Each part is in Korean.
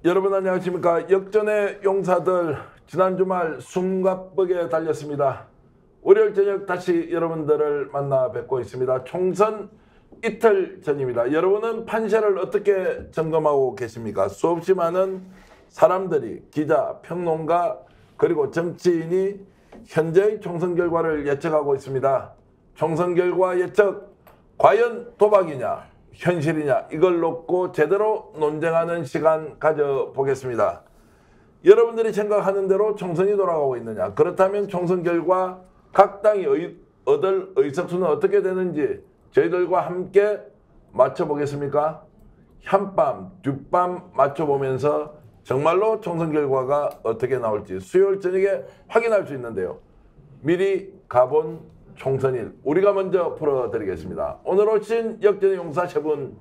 여러분 안녕하십니까. 역전의 용사들 지난 주말 숨가쁘게 달렸습니다. 월요일 저녁 다시 여러분들을 만나 뵙고 있습니다. 총선 이틀 전입니다. 여러분은 판세를 어떻게 점검하고 계십니까? 수없이 많은 사람들이 기자, 평론가 그리고 정치인이 현재의 총선 결과를 예측하고 있습니다. 총선 결과 예측 과연 도박이냐 현실이냐 이걸 놓고 제대로 논쟁하는 시간 가져보겠습니다. 여러분들이 생각하는 대로 총선이 돌아가고 있느냐, 그렇다면 총선 결과 각 당이 얻을 의석수는 어떻게 되는지 저희들과 함께 맞춰보겠습니까? 한밤 뒷밤 맞춰보면서 정말로 총선 결과가 어떻게 나올지 수요일 저녁에 확인할 수 있는데요. 미리 가본 총선일 우리가 먼저 풀어드리겠습니다. 오늘 오신 역전의 용사 세 분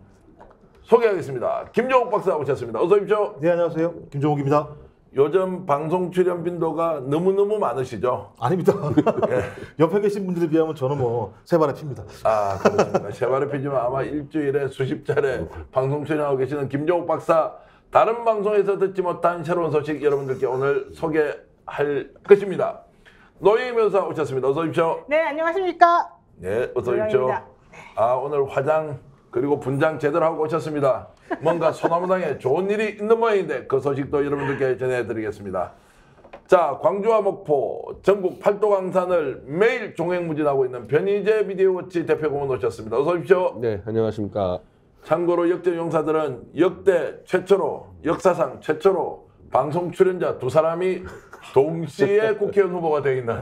소개하겠습니다. 김종욱 박사 오셨습니다. 어서 오십시오. 네, 안녕하세요. 김종욱입니다. 요즘 방송 출연 빈도가 너무너무 많으시죠? 아닙니다. 예. 옆에 계신 분들에 비하면 저는 뭐 세발의 피입니다. 아, 그렇습니다. 세발의 피지만 아마 일주일에 수십 차례 방송 출연하고 계시는 김종욱 박사, 다른 방송에서 듣지 못한 새로운 소식 여러분들께 오늘 소개할 것입니다. 노영희 변호사 오셨습니다. 어서 오십시오. 네, 안녕하십니까. 네, 어서 오십시오. 아, 오늘 화장 그리고 분장 제대로 하고 오셨습니다. 뭔가 소나무당에 좋은 일이 있는 모양인데 그 소식도 여러분들께 전해드리겠습니다. 자, 광주와 목포, 전국 팔도 강산을 매일 종횡무진하고 있는 변희재 미디어워치 대표 고문 오셨습니다. 어서 오십시오. 네, 안녕하십니까. 참고로 역전 용사들은 역대 최초로, 역사상 최초로 방송 출연자 두 사람이 동시에 국회의원 후보가 되어 있는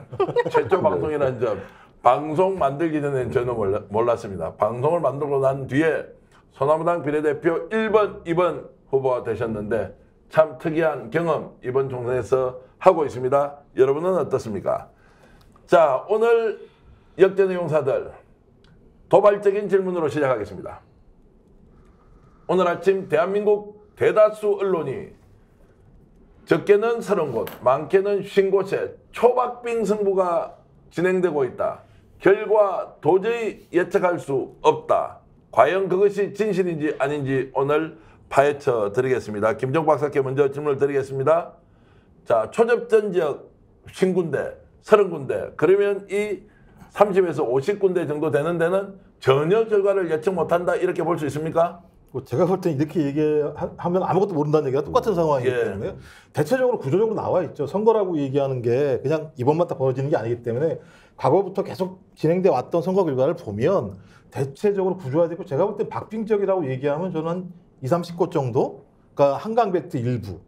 최초 방송이라는 점, 방송 만들기 전에는 저는 몰랐습니다. 방송을 만들고 난 뒤에 소나무당 비례대표 1번, 2번 후보가 되셨는데 참 특이한 경험 이번 총선에서 하고 있습니다. 여러분은 어떻습니까? 자, 오늘 역전의 용사들 도발적인 질문으로 시작하겠습니다. 오늘 아침 대한민국 대다수 언론이 적게는 30곳, 많게는 50곳에 초박빙 승부가 진행되고 있다. 결과 도저히 예측할 수 없다. 과연 그것이 진실인지 아닌지 오늘 파헤쳐 드리겠습니다. 김종 박사께 먼저 질문을 드리겠습니다. 자, 초접전 지역 50군데, 30군데, 그러면 이 30에서 50군데 정도 되는 데는 전혀 결과를 예측 못한다 이렇게 볼 수 있습니까? 제가 볼 땐 이렇게 얘기하면 아무것도 모른다는 얘기가 똑같은 상황이기 때문에 대체적으로 구조적으로 나와 있죠. 선거라고 얘기하는 게 그냥 이번만 딱 벌어지는 게 아니기 때문에 과거부터 계속 진행돼 왔던 선거 결과를 보면 대체적으로 구조화되고, 제가 볼 때 박빙 지역이라고 얘기하면 저는 한 20, 30곳 정도, 그러니까 한강벨트 일부,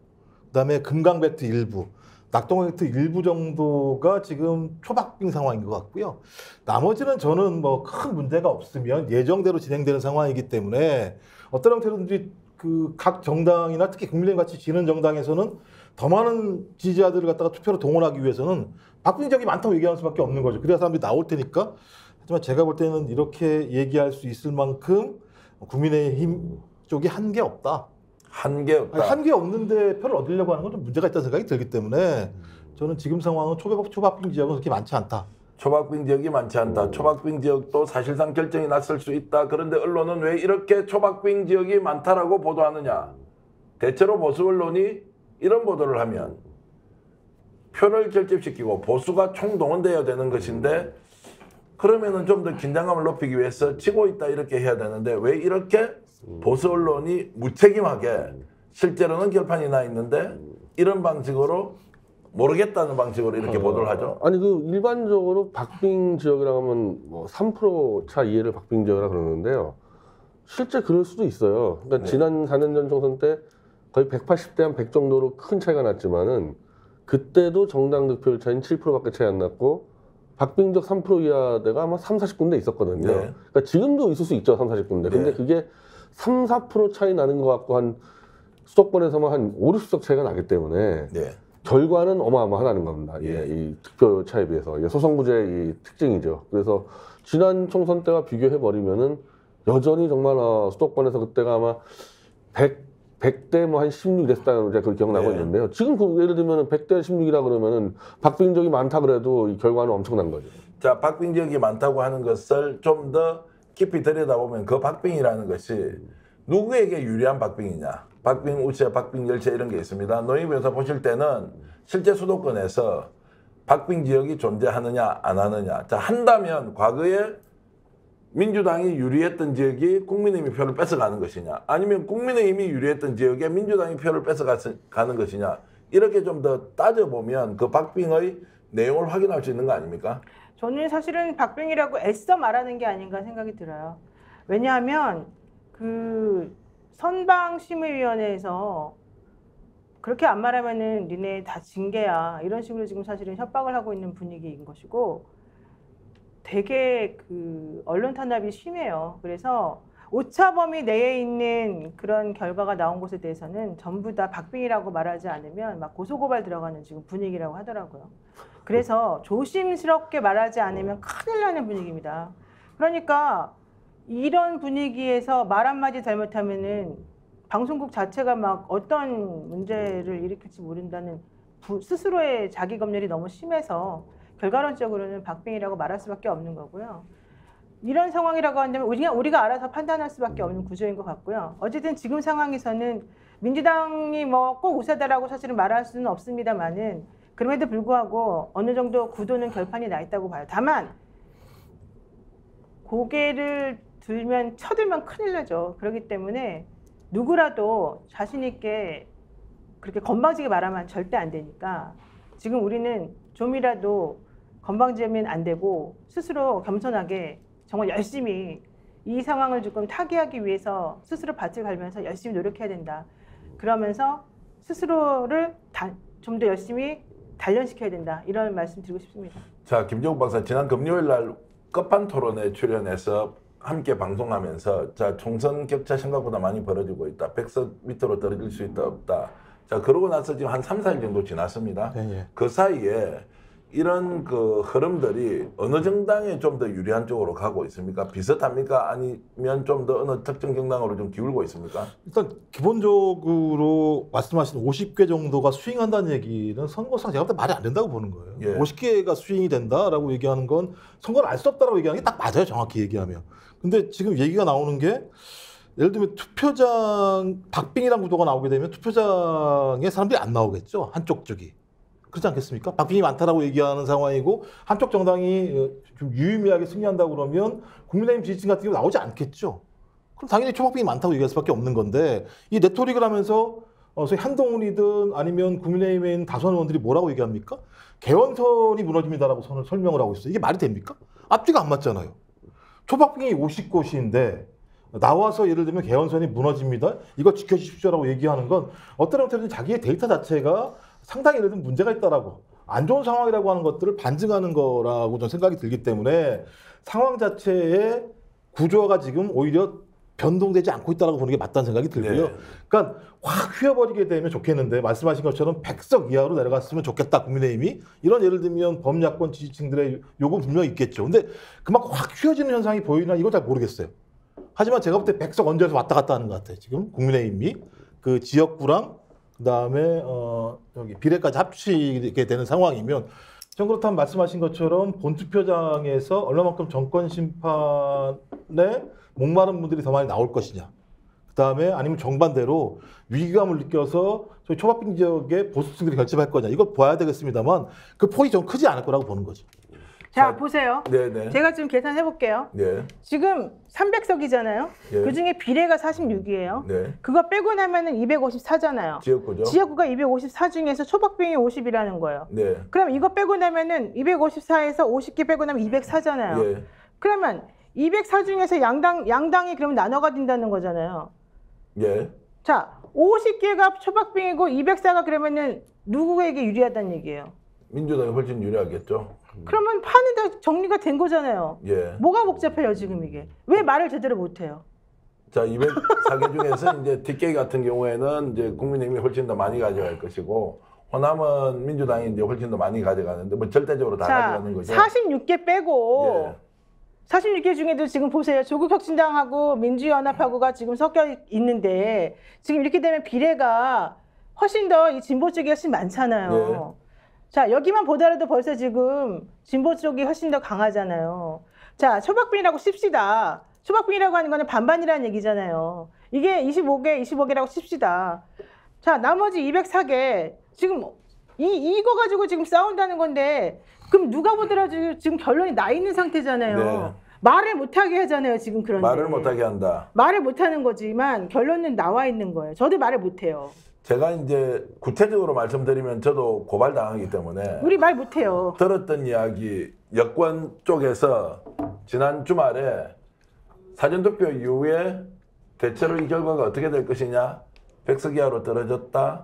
그다음에 금강벨트 일부, 낙동벨트 일부 정도가 지금 초박빙 상황인 것 같고요. 나머지는 저는 뭐 큰 문제가 없으면 예정대로 진행되는 상황이기 때문에 어떤 형태로든지 그 각 정당이나 특히 국민의힘 같이 지는 정당에서는 더 많은 지지자들을 갖다가 투표로 동원하기 위해서는 박빙 지역이 많다고 얘기하는 수밖에 없는 거죠. 그래야 사람들이 나올 테니까. 하지만 제가 볼 때는 이렇게 얘기할 수 있을 만큼 국민의힘 쪽이 한게 없다. 한게 없다. 한게 없는데 표를 얻으려고 하는 건 좀 문제가 있다는 생각이 들기 때문에 저는 지금 상황은 초박빙 지역은 그렇게 많지 않다. 초박빙 지역이 많지 않다. 초박빙 지역도 사실상 결정이 났을 수 있다. 그런데 언론은 왜 이렇게 초박빙 지역이 많다라고 보도하느냐. 대체로 보수 언론이 이런 보도를 하면 표를 결집시키고 보수가 총동원되어야 되는 것인데, 그러면은 좀 더 긴장감을 높이기 위해서 치고 있다 이렇게 해야 되는데 왜 이렇게 보수 언론이 무책임하게 실제로는 결판이 나 있는데 이런 방식으로 모르겠다는 방식으로 이렇게 보도를 하죠? 아니, 그 일반적으로 박빙 지역이라고 하면 뭐 3% 차 이하를 박빙 지역이라고 그러는데요. 실제 그럴 수도 있어요. 그러니까 지난 4년 전 총선 때 거의 180대 한 100 정도로 큰 차이가 났지만은 그때도 정당 득표율 차이는 7%밖에 차이 안 났고 박빙 지역 3% 이하대가 아마 3, 40군데 있었거든요. 네. 그러니까 지금도 있을 수 있죠, 3, 40군데. 근데 그게 3, 4% 차이 나는 것 같고 한 수도권에서만 한 5, 60석 차이가 나기 때문에 결과는 어마어마하다는 겁니다. 이 득표 차이에 비해서. 이게 소선구제의 이 특징이죠. 그래서 지난 총선 때와 비교해 버리면은 여전히 정말 수도권에서 그때가 아마 100대 뭐 한 16 이랬다는 제가 그 기억나고 있는데요. 지금 그 예를 들면 100대 16이라 그러면은 박빙 지역이 많다 그래도 이 결과는 엄청난 거죠. 자, 박빙 지역이 많다고 하는 것을 좀 더 깊이 들여다보면 그 박빙이라는 것이 누구에게 유리한 박빙이냐. 박빙 우체, 박빙 열차 이런 게 있습니다. 노영희 변호사 보실 때는 실제 수도권에서 박빙 지역이 존재하느냐 안 하느냐. 자, 한다면 과거에 민주당이 유리했던 지역이 국민의힘이 표를 뺏어가는 것이냐, 아니면 국민의힘이 유리했던 지역에 민주당이 표를 뺏어가는 것이냐, 이렇게 좀 더 따져보면 그 박빙의 내용을 확인할 수 있는 거 아닙니까? 저는 사실은 박빙이라고 애써 말하는 게 아닌가 생각이 들어요. 왜냐하면 그 선방심의위원회에서 그렇게 안 말하면은 니네 다 징계야, 이런 식으로 지금 사실은 협박을 하고 있는 분위기인 것이고, 되게 그 언론 탄압이 심해요. 그래서 오차범위 내에 있는 그런 결과가 나온 곳에 대해서는 전부 다 박빙이라고 말하지 않으면 막 고소고발 들어가는 지금 분위기라고 하더라고요. 그래서 조심스럽게 말하지 않으면 큰일 나는 분위기입니다. 그러니까 이런 분위기에서 말 한마디 잘못하면은 방송국 자체가 막 어떤 문제를 일으킬지 모른다는 스스로의 자기 검열이 너무 심해서 결과론적으로는 박빙이라고 말할 수밖에 없는 거고요. 이런 상황이라고 한다면 우리가 알아서 판단할 수밖에 없는 구조인 것 같고요. 어쨌든 지금 상황에서는 민주당이 뭐 꼭 우세다라고 사실은 말할 수는 없습니다만은, 그럼에도 불구하고 어느 정도 구도는 결판이 나 있다고 봐요. 다만 고개를 쳐들면 큰일 나죠. 그렇기 때문에 누구라도 자신 있게 그렇게 건방지게 말하면 절대 안 되니까, 지금 우리는 좀이라도 건방지면 안 되고 스스로 겸손하게 정말 열심히 이 상황을 조금 타개하기 위해서 스스로 밭을 갈면서 열심히 노력해야 된다. 그러면서 스스로를 좀 더 열심히 단련시켜야 된다. 이런 말씀 드리고 싶습니다. 자, 김정욱 박사, 지난 금요일 날 끝판 토론에 출연해서 함께 방송하면서, 자, 총선 격차 생각보다 많이 벌어지고 있다. 100석 밑으로 떨어질 수 있다 없다. 자, 그러고 나서 지금 한 3, 4일 정도 지났습니다. 네. 그 사이에 이런 그 흐름들이 어느 정당에 좀 더 유리한 쪽으로 가고 있습니까? 비슷합니까? 아니면 좀 더 어느 특정 정당으로 좀 기울고 있습니까? 일단 기본적으로 말씀하신 50개 정도가 스윙한다는 얘기는 선거상 제가 볼 때 말이 안 된다고 보는 거예요. 예. 50개가 스윙이 된다라고 얘기하는 건 선거를 알 수 없다라고 얘기하는 게 딱 맞아요, 정확히 얘기하면. 근데 지금 얘기가 나오는 게, 예를 들면 투표장 박빙이라는 구도가 나오게 되면 투표장에 사람들이 안 나오겠죠, 한쪽 쪽이. 그렇지 않겠습니까? 박빙이 많다라고 얘기하는 상황이고 한쪽 정당이 좀 유의미하게 승리한다고 그러면 국민의힘 지지층 같은 경우 나오지 않겠죠. 그럼 당연히 초박빙이 많다고 얘기할 수밖에 없는 건데, 이 레토릭을 하면서 소위 한동훈이든 아니면 국민의힘에 있는 다수한 의원들이 뭐라고 얘기합니까? 개헌선이 무너집니다라고 선을 설명을 하고 있어요. 이게 말이 됩니까? 앞뒤가 안 맞잖아요. 초박빙이 50곳인데 나와서 예를 들면 개헌선이 무너집니다, 이거 지켜주십시오라고 얘기하는 건 어떤 형태로든 자기의 데이터 자체가 상당히 예를 들면 문제가 있다라고, 안 좋은 상황이라고 하는 것들을 반증하는 거라고 저는 생각이 들기 때문에 상황 자체의 구조가 지금 오히려 변동되지 않고 있다고 보는 게 맞다는 생각이 들고요. 네. 그러니까 확 휘어버리게 되면 좋겠는데, 말씀하신 것처럼 100석 이하로 내려갔으면 좋겠다, 국민의힘이. 이런 예를 들면 범야권 지지층들의 요구 분명히 있겠죠. 근데 그만큼 확 휘어지는 현상이 보이나, 이걸 잘 모르겠어요. 하지만 제가 볼 때 100석 언제에서 왔다 갔다 하는 것 같아요. 지금 국민의힘이 그 지역구랑 그다음에 여기 비례까지 합치게 되는 상황이면, 전 그렇다면 말씀하신 것처럼 본투표장에서 얼마만큼 정권 심판에 목마른 분들이 더 많이 나올 것이냐, 그다음에 아니면 정반대로 위기감을 느껴서 저희 초박빙 지역의 보수층들이 결집할 거냐, 이걸 봐야 되겠습니다만 그 폭이 좀 크지 않을 거라고 보는 거죠. 자, 보세요. 네네. 제가 지금 계산해 볼게요. 네. 지금 300석이잖아요. 예. 그중에 비례가 46이에요. 네. 그거 빼고 나면은 254잖아요. 지역구죠. 지역구가 254 중에서 초박빙이 50이라는 거예요. 네. 그럼 이거 빼고 나면은 254에서 50개 빼고 나면 204잖아요. 예. 그러면 204 중에서 양당이 그러면 나눠 가진다는 거잖아요. 예. 자, 50개가 초박빙이고 204가 그러면은 누구에게 유리하다는 얘기예요. 민주당이 훨씬 유리하겠죠. 그러면 판은 다 정리가 된 거잖아요. 예. 뭐가 복잡해요, 지금 이게? 왜 말을 제대로 못 해요? 자, 204개 중에서 이제 뒷계 같은 경우에는 이제 국민의힘이 훨씬 더 많이 가져갈 것이고, 호남은 민주당이 이제 훨씬 더 많이 가져가는데, 뭐 절대적으로 다 가져가는 거죠. 46개 빼고 예. 46개 중에도 지금 보세요. 조국혁신당하고 민주연합하고가 지금 섞여 있는데, 지금 이렇게 되면 비례가 훨씬 더 이 진보 쪽이 훨씬 많잖아요. 예. 자, 여기만 보더라도 벌써 지금 진보 쪽이 훨씬 더 강하잖아요. 자, 초박빙이라고 씁시다. 초박빙이라고 하는 거는 반반이라는 얘기잖아요. 이게 25개라고 칩시다. 자, 나머지 204개 지금 이거 가지고 지금 싸운다는 건데 그럼 누가 보더라도 지금 결론이 나 있는 상태잖아요. 네. 말을 못하게 하잖아요. 지금 그런데. 말을 못하게 한다. 말을 못하는 거지만 결론은 나와 있는 거예요. 저도 말을 못해요. 제가 이제 구체적으로 말씀드리면 저도 고발당하기 때문에 우리 말 못해요. 들었던 이야기 여권 쪽에서 지난 주말에 사전투표 이후에 대체로 이 결과가 어떻게 될 것이냐 100석 이하로 떨어졌다라고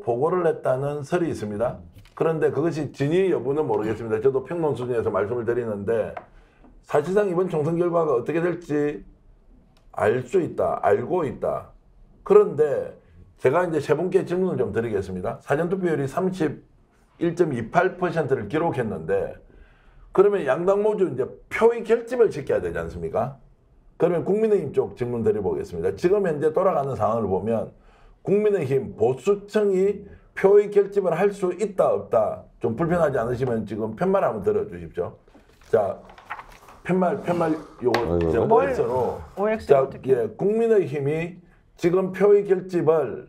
보고를 했다는 설이 있습니다. 그런데 그것이 진위 여부는 모르겠습니다. 저도 평론 수준에서 말씀을 드리는데 사실상 이번 총선 결과가 어떻게 될지 알 수 있다, 알고 있다. 그런데 제가 이제 세 분께 질문을 좀 드리겠습니다. 사전투표율이 31.28%를 기록했는데 그러면 양당 모두 이제 표의 결집을 지켜야 되지 않습니까? 그러면 국민의힘 쪽 질문 드려보겠습니다. 지금 현재 돌아가는 상황을 보면 국민의힘 보수층이 표의 결집을 할 수 있다 없다 좀 불편하지 않으시면 지금 편말 한번 들어주십시오. 자, 편말 요거 제가 OX로 자, 예, 국민의힘이 지금 표의 결집을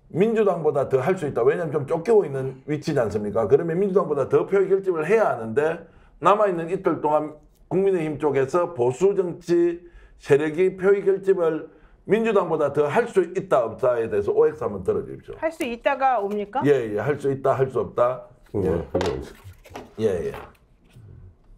민주당보다 더 할 수 있다. 왜냐하면 좀 쫓기고 있는 위치지 않습니까? 그러면 민주당보다 더 표의 결집을 해야 하는데 남아있는 이틀 동안 국민의힘 쪽에서 보수 정치 세력이 표의 결집을 민주당보다 더 할 수 있다 없다에 대해서 OX 한번 들어주십시오. 할 수 있다가 옵니까? 예, 할 수 있다, 할 수 없다. 예.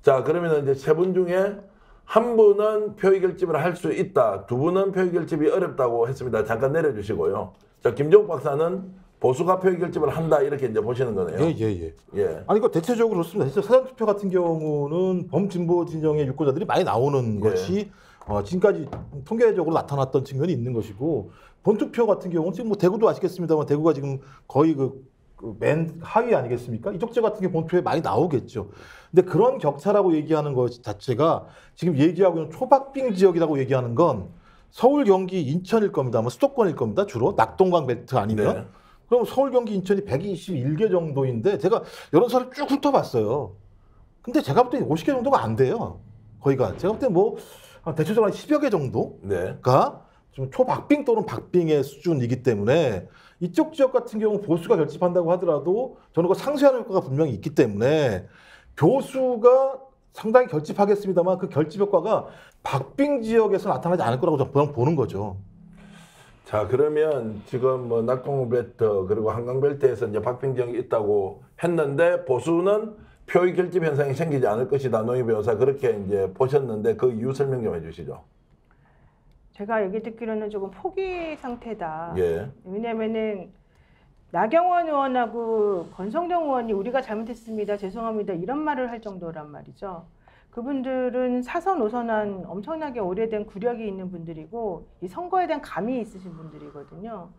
자, 그러면 이제 세 분 중에 한 분은 표의 결집을 할 수 있다, 두 분은 표의 결집이 어렵다고 했습니다. 잠깐 내려주시고요. 자, 김종욱 박사는 보수가 표의 결집을 한다 이렇게 이제 보시는 거네요. 예. 아니, 그러니까 대체적으로 그렇습니다. 진짜 사전투표 같은 경우는 범진보 진영의 유권자들이 많이 나오는 것이 지금까지 통계적으로 나타났던 측면이 있는 것이고 본투표 같은 경우는 지금 뭐 대구도 아시겠습니다만 대구가 지금 거의 맨 하위 아니겠습니까? 이쪽 지역 같은 게 본투표에 많이 나오겠죠. 근데 그런 격차라고 얘기하는 것 자체가 지금 얘기하고 있는 초박빙 지역이라고 얘기하는 건 서울, 경기, 인천일 겁니다. 아마 수도권일 겁니다. 주로 낙동강 벨트 아니면. 네. 그럼 서울, 경기, 인천이 121개 정도인데 제가 여론사를 쭉 훑어봤어요. 근데 제가 볼 때 50개 정도가 안 돼요. 거기가. 제가 볼 때 뭐 대체적으로 한 10여 개 정도가 좀 초박빙 또는 박빙의 수준이기 때문에 이쪽 지역 같은 경우 보수가 결집한다고 하더라도 저는 그 상쇄하는 효과가 분명히 있기 때문에 교수가 상당히 결집하겠습니다만 그 결집 효과가 박빙 지역에서 나타나지 않을 거라고 저는 보는 거죠. 자, 그러면 지금 뭐 낙동벨트 그리고 한강벨트에서 이제 박빙 지역이 있다고 했는데 보수는 표의 결집 현상이 생기지 않을 것이다. 노희 변호사 그렇게 이제 보셨는데 그 이유 설명 좀 해주시죠. 제가 얘기 듣기로는 조금 포기 상태다. 예. 왜냐면은 나경원 의원하고 권성동 의원이 우리가 잘못했습니다. 죄송합니다. 이런 말을 할 정도란 말이죠. 그분들은 사선 오선한 엄청나게 오래된 구력이 있는 분들이고 이 선거에 대한 감이 있으신 분들이거든요.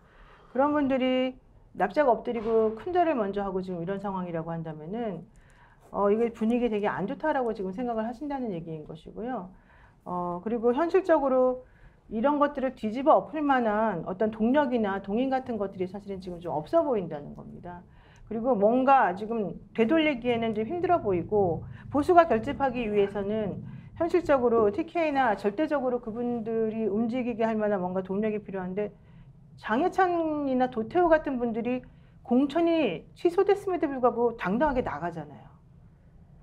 그런 분들이 납작 엎드리고 큰절을 먼저 하고 지금 이런 상황이라고 한다면은 이게 분위기 되게 안 좋다라고 지금 생각을 하신다는 얘기인 것이고요. 그리고 현실적으로 이런 것들을 뒤집어 엎을 만한 어떤 동력이나 동인 같은 것들이 사실은 지금 좀 없어 보인다는 겁니다. 그리고 뭔가 지금 되돌리기에는 좀 힘들어 보이고 보수가 결집하기 위해서는 현실적으로 TK나 절대적으로 그분들이 움직이게 할 만한 뭔가 동력이 필요한데 장해찬이나 도태우 같은 분들이 공천이 취소됐음에도 불구하고 당당하게 나가잖아요.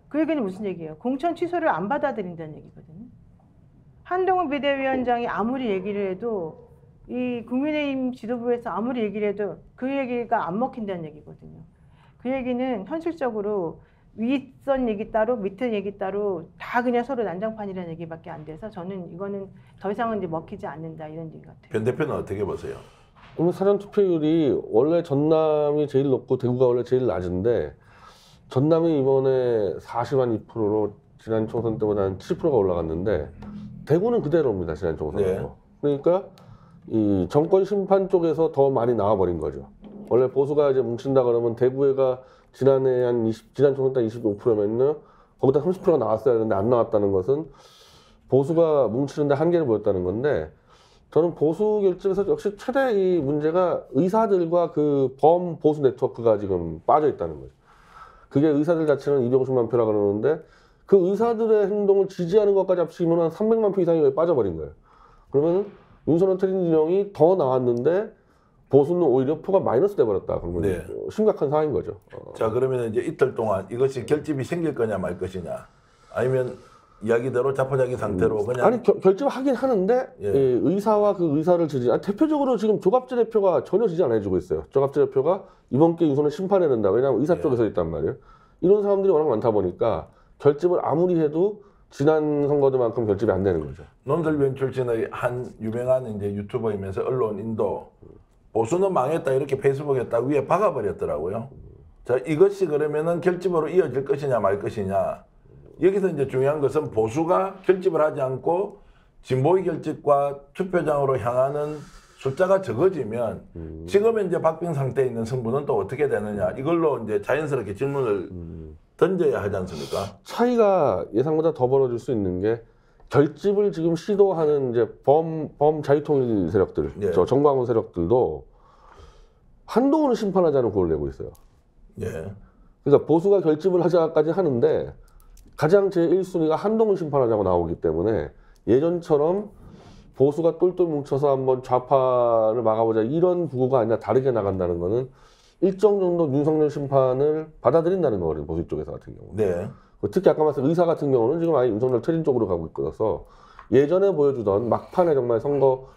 그 얘기는 무슨 얘기예요? 공천 취소를 안 받아들인다는 얘기거든요. 한동훈 비대위원장이 아무리 얘기를 해도 이 국민의힘 지도부에서 아무리 얘기를 해도 그 얘기가 안 먹힌다는 얘기거든요. 그 얘기는 현실적으로 윗선 얘기 따로 밑에 얘기 따로 다 그냥 서로 난장판이라는 얘기밖에 안 돼서 저는 이거는 더 이상은 이제 먹히지 않는다 이런 얘기 같아요. 변 대표는 어떻게 보세요? 오늘 사전 투표율이 원래 전남이 제일 높고 대구가 원래 제일 낮은데 전남이 이번에 40한 2%로 지난 총선 때보다 한 7%가 올라갔는데 대구는 그대로입니다. 지난 총선으로. 네. 그러니까 이 정권 심판 쪽에서 더 많이 나와버린 거죠. 원래 보수가 이제 뭉친다 그러면 대구가 지난해 지난 총선 때 25%면요. 거기다 30%가 나왔어야 하는데 안 나왔다는 것은 보수가 뭉치는데 한계를 보였다는 건데 저는 보수 결집에서 역시 최대 이 문제가 의사들과 그 범보수 네트워크가 지금 빠져 있다는 거죠. 그게 의사들 자체는 250만 표라 그러는데 그 의사들의 행동을 지지하는 것까지 합치면 한 300만 표 이상이 빠져버린 거예요. 그러면 윤석열 트린 진영이 더 나왔는데 보수는 오히려 표가 마이너스 돼버렸다. 그러면 네. 심각한 상황인 거죠. 자, 그러면 이제 이틀 동안 이것이 결집이 생길 거냐 말 것이냐, 아니면 이야기대로 자포자기 상태로 그냥 아니 결집을 하긴 하는데 예. 예, 의사와 그 의사를 지지. 대표적으로 지금 조갑재 대표가 전혀 지지 안 해주고 있어요. 조갑재 대표가 이번 기회에 윤석열 심판해야 된다. 왜냐하면 의사 쪽에서 있단 말이에요. 이런 사람들이 워낙 많다 보니까 결집을 아무리 해도 지난 선거들만큼 결집이 안 되는 거죠. 논설위원 출신의 한 유명한 이제 유튜버이면서 언론인도 보수는 망했다 이렇게 페이스북에 딱 위에 박아버렸더라고요. 자, 이것이 그러면은 결집으로 이어질 것이냐 말 것이냐. 여기서 이제 중요한 것은 보수가 결집을 하지 않고 진보의 결집과 투표장으로 향하는 숫자가 적어지면 지금 현재 박빙 상태에 있는 승부는 또 어떻게 되느냐. 이걸로 이제 자연스럽게 질문을 던져야 하지 않습니까? 차이가 예상보다 더 벌어질 수 있는 게 결집을 지금 시도하는 이제 범 자유통일 세력들, 예. 저 정광훈 세력들도 한동훈을 심판하자는 구호를 내고 있어요. 예. 그러니까 보수가 결집을 하자까지 하는데 가장 제1순위가 한동훈 심판하자고 나오기 때문에 예전처럼 보수가 똘똘 뭉쳐서 한번 좌파를 막아보자 이런 구호가 아니라 다르게 나간다는 거는 일정 정도 윤석열 심판을 받아들인다는 거거든요. 보수 쪽에서 같은 경우. 네. 특히 아까 말씀 의사 같은 경우는 지금 아예 윤석열 트린 쪽으로 가고 있어서 예전에 보여주던 막판에 정말 선거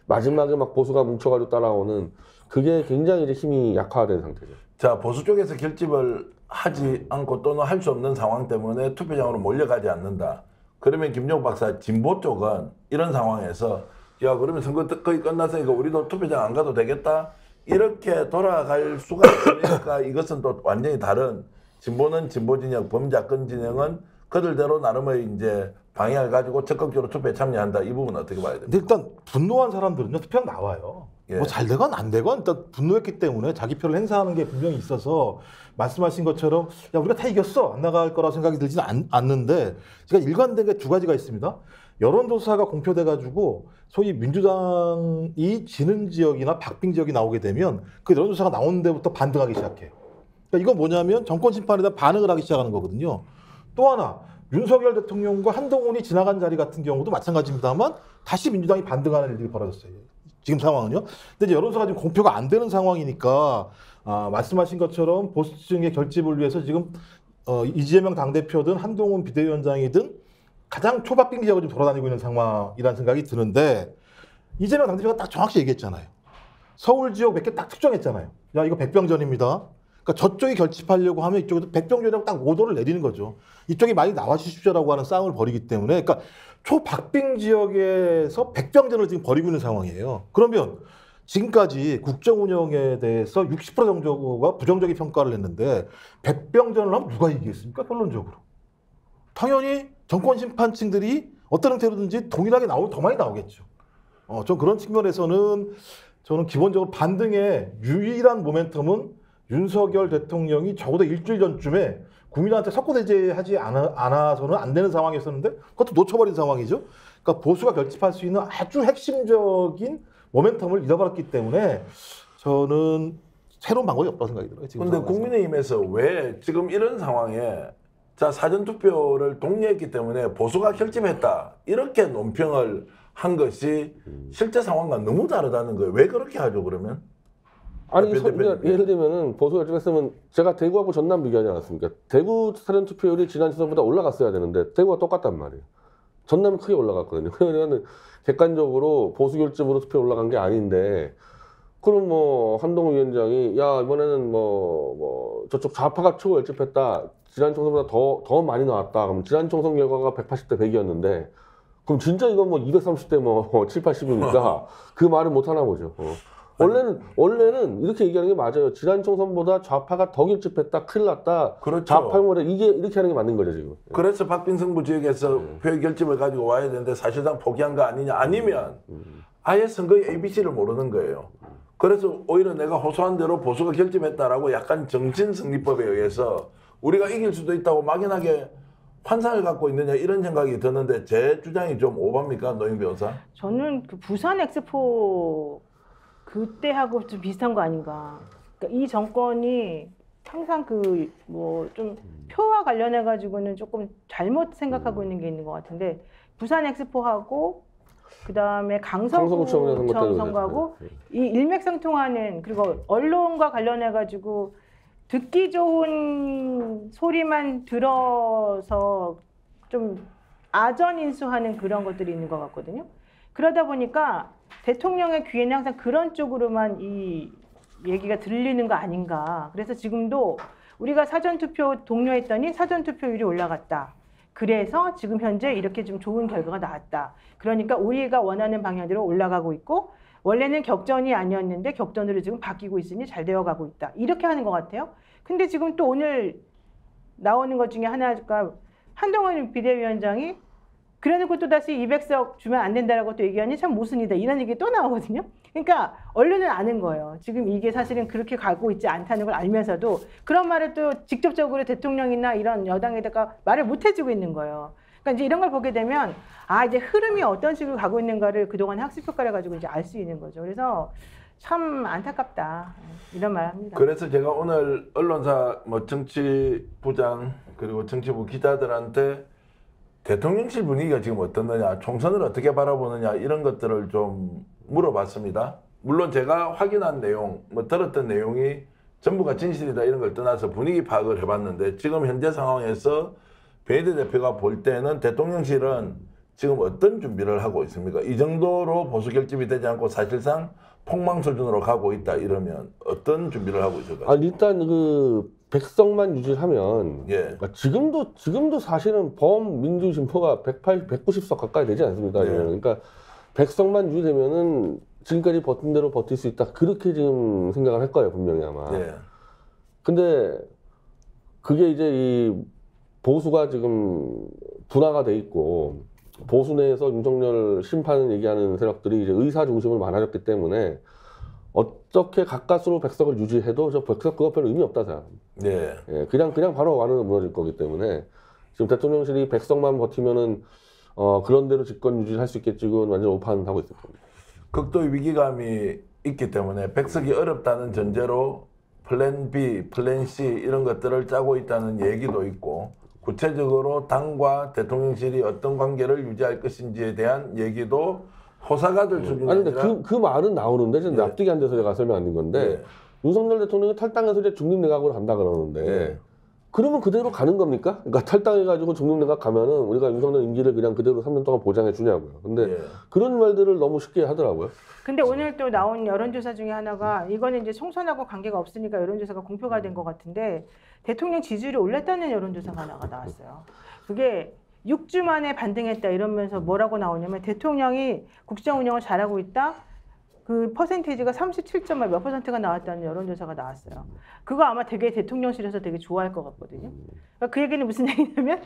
마지막에 막 보수가 뭉쳐가지고 따라오는 그게 굉장히 이제 힘이 약화된 상태죠. 자, 보수 쪽에서 결집을 하지 않고 또는 할 수 없는 상황 때문에 투표장으로 몰려가지 않는다. 그러면 김종욱 박사 진보 쪽은 이런 상황에서 야, 그러면 선거 거의 끝났으니까 우리도 투표장 안 가도 되겠다. 이렇게 돌아갈 수가 있으니까 이것은 또 완전히 다른, 진보는 진보 진영, 범자권 진영은 그들대로 나름의 이제 방향을 가지고 적극적으로 투표에 참여한다. 이 부분은 어떻게 봐야 됩니까? 근데 일단 분노한 사람들은요 투표장 나와요. 예. 뭐 잘 되건 안 되건 일단 분노했기 때문에 자기 표를 행사하는 게 분명히 있어서 말씀하신 것처럼 야 우리가 다 이겼어 안 나갈 거라 생각이 들지는 않는데 제가 일관된 게 두 가지가 있습니다. 여론조사가 공표돼 가지고 소위 민주당이 지는 지역이나 박빙 지역이 나오게 되면 그 여론조사가 나오는 데부터 반등하기 시작해요. 그러니까 이건 뭐냐면 정권 심판에 대한 반응을 하기 시작하는 거거든요. 또 하나 윤석열 대통령과 한동훈이 지나간 자리 같은 경우도 마찬가지입니다만 다시 민주당이 반등하는 일이 벌어졌어요. 지금 상황은요. 근데 이제 여론조사가 지금 공표가 안 되는 상황이니까 말씀하신 것처럼 보수층의 결집을 위해서 지금 이재명 당대표든 한동훈 비대위원장이든 가장 초박빙 지역을 지금 돌아다니고 있는 상황이라는 생각이 드는데 이재명 당대표가 딱 정확히 얘기했잖아요. 서울 지역 몇 개 딱 특정했잖아요. 야 이거 백병전입니다. 그러니까 저쪽이 결집하려고 하면 이쪽에도 백병전이라고 딱 오도를 내리는 거죠. 이쪽이 많이 나와주십시오라고 하는 싸움을 벌이기 때문에 그러니까 초박빙 지역에서 백병전을 지금 벌이고 있는 상황이에요. 그러면 지금까지 국정 운영에 대해서 60% 정도가 부정적인 평가를 했는데 백병전을 하면 누가 이기겠습니까? 결론적으로. 당연히 정권 심판층들이 어떤 형태로든지 동일하게 나오면 더 많이 나오겠죠. 좀 그런 측면에서는 저는 기본적으로 반등의 유일한 모멘텀은 윤석열 대통령이 적어도 일주일 전쯤에 국민한테 석고대죄하지 않아서는 안 되는 상황이었었는데 그것도 놓쳐버린 상황이죠. 그러니까 보수가 결집할 수 있는 아주 핵심적인 모멘텀을 잃어버렸기 때문에 저는 새로운 방법이 없다고 생각이 들어요. 그런데 국민의힘에서 왜 지금 이런 상황에 자 사전투표를 독려했기 때문에 보수가 결집했다 이렇게 논평을 한 것이 실제 상황과 너무 다르다는 거예요. 왜 그렇게 하죠 그러면? 아니 예를 들면은 보수 결집했으면 제가 대구하고 전남 비교하지 않았습니까? 대구 사전 투표율이 지난 지선보다 올라갔어야 되는데 대구가 똑같단 말이에요. 전남이 크게 올라갔거든요. 그러면 객관적으로 보수 결집으로 투표 올라간 게 아닌데 그럼 뭐 한동훈 위원장이 야 이번에는 뭐 저쪽 좌파가 최고 결집했다. 지난 총선보다 더 많이 나왔다. 그럼 지난 총선 결과가 180대 100이었는데 그럼 진짜 이건 뭐 230대 뭐 7, 80이니까 그 말을 못 하나 보죠. 원래는 이렇게 얘기하는 게 맞아요. 지난 총선보다 좌파가 더 결집했다, 큰일 났다. 그렇죠. 좌파용어를 이렇게 하는 게 맞는 거죠 지금. 그래서 박빙승부 지역에서 표 결집을 가지고 와야 되는데 사실상 포기한 거 아니냐? 아니면 아예 선거의 ABC를 모르는 거예요. 그래서 오히려 내가 호소한 대로 보수가 결집했다라고 약간 정신승리법에 의해서 우리가 이길 수도 있다고 막연하게 환상을 갖고 있느냐 이런 생각이 드는데 제 주장이 좀 오바입니까, 노영 변호사? 저는 그 부산 엑스포 그때하고 좀 비슷한 거 아닌가. 그러니까 이 정권이 항상 그 뭐 좀 표와 관련해 가지고는 조금 잘못 생각하고 있는 게 있는 것 같은데 부산 엑스포하고 그다음에 강서구청 강서구청 선거하고 이 일맥상통하는, 그리고 언론과 관련해 가지고 듣기 좋은 소리만 들어서 좀 아전인수하는 그런 것들이 있는 것 같거든요. 그러다 보니까 대통령의 귀에는 항상 그런 쪽으로만 이 얘기가 들리는 거 아닌가. 그래서 지금도 우리가 사전투표 독려했더니 사전투표율이 올라갔다. 그래서 지금 현재 이렇게 좀 좋은 결과가 나왔다. 그러니까 우리가 원하는 방향대로 올라가고 있고, 원래는 격전이 아니었는데 격전으로 지금 바뀌고 있으니 잘 되어가고 있다. 이렇게 하는 것 같아요. 근데 지금 또 오늘 나오는 것 중에 하나가 한동훈 비대위원장이 그래놓고 또다시 200석 주면 안 된다라고 또 얘기하니 참 모순이다. 이런 얘기 또 나오거든요. 그러니까 언론은 아는 거예요. 지금 이게 사실은 그렇게 가고 있지 않다는 걸 알면서도 그런 말을 또 직접적으로 대통령이나 이런 여당에다가 말을 못 해주고 있는 거예요. 그러니까 이제 이런 걸 보게 되면 아, 이제 흐름이 어떤 식으로 가고 있는가를 그동안 학습 효과를 가지고 이제 알 수 있는 거죠. 그래서 참 안타깝다. 이런 말 합니다. 그래서 제가 오늘 언론사 뭐 정치부장 그리고 정치부 기자들한테 대통령실 분위기가 지금 어떻느냐, 총선을 어떻게 바라보느냐 이런 것들을 좀 물어봤습니다. 물론 제가 확인한 내용, 뭐 들었던 내용이 전부가 진실이다 이런 걸 떠나서 분위기 파악을 해봤는데 지금 현재 상황에서 배희대 대표가 볼 때는 대통령실은 지금 어떤 준비를 하고 있습니까? 이 정도로 보수 결집이 되지 않고 사실상 폭망 수준으로 가고 있다 이러면 어떤 준비를 하고 있을까요? 아, 일단 그 백석만 유지하면 예. 그러니까 지금도 사실은 범민주 진보가 190석 가까이 되지 않습니까? 예. 그러니까 백석만 유지되면은 지금까지 버틴 대로 버틸 수 있다. 그렇게 지금 생각을 할 거예요, 분명히 아마. 예. 근데 그게 이제 이 보수가 지금 분화가 돼 있고 보수 내에서 윤석열 심판 얘기하는 세력들이 이제 의사 중심으로 많아졌기 때문에 어떻게 가까스로 백석을 유지해도 저 백석 그거 별로 의미 없다 생각. 예. 예, 그냥 바로 완으로 무너질 거기 때문에 지금 대통령실이 백석만 버티면은 그런 대로 집권 유지할 수 있겠지. 그건 완전 오판하고 있을 겁니다. 극도의 위기감이 있기 때문에 백석이 어렵다는 전제로 플랜 B, 플랜 C 이런 것들을 짜고 있다는 얘기도 있고 구체적으로 당과 대통령실이 어떤 관계를 유지할 것인지에 대한 얘기도 호사가들 수준이 아니 근데 아니라 그 말은 나오는데 지금 예. 납득이 안 돼서 제가 설명 안 드린 건데 예. 윤석열 대통령이 탈당해서 이제 중립내각으로 간다 그러는데 예. 그러면 그대로 가는 겁니까? 그러니까 탈당해가지고 중립내각 가면은 우리가 윤석열 임기를 그냥 그대로 3년 동안 보장해 주냐고요. 근데 예. 그런 말들을 너무 쉽게 하더라고요. 근데 오늘 또 나온 여론조사 중에 하나가 이거는 이제 총선하고 관계가 없으니까 여론조사가 공표가 된 것 같은데 대통령 지지율이 올랐다는 여론조사가 하나가 나왔어요. 그게 6주 만에 반등했다 이러면서 뭐라고 나오냐면 대통령이 국정 운영을 잘하고 있다. 그 퍼센테이지가 37.몇 몇 %가 나왔다는 여론조사가 나왔어요. 그거 아마 되게 대통령실에서 되게 좋아할 것 같거든요. 그러니까 그 얘기는 무슨 얘기냐면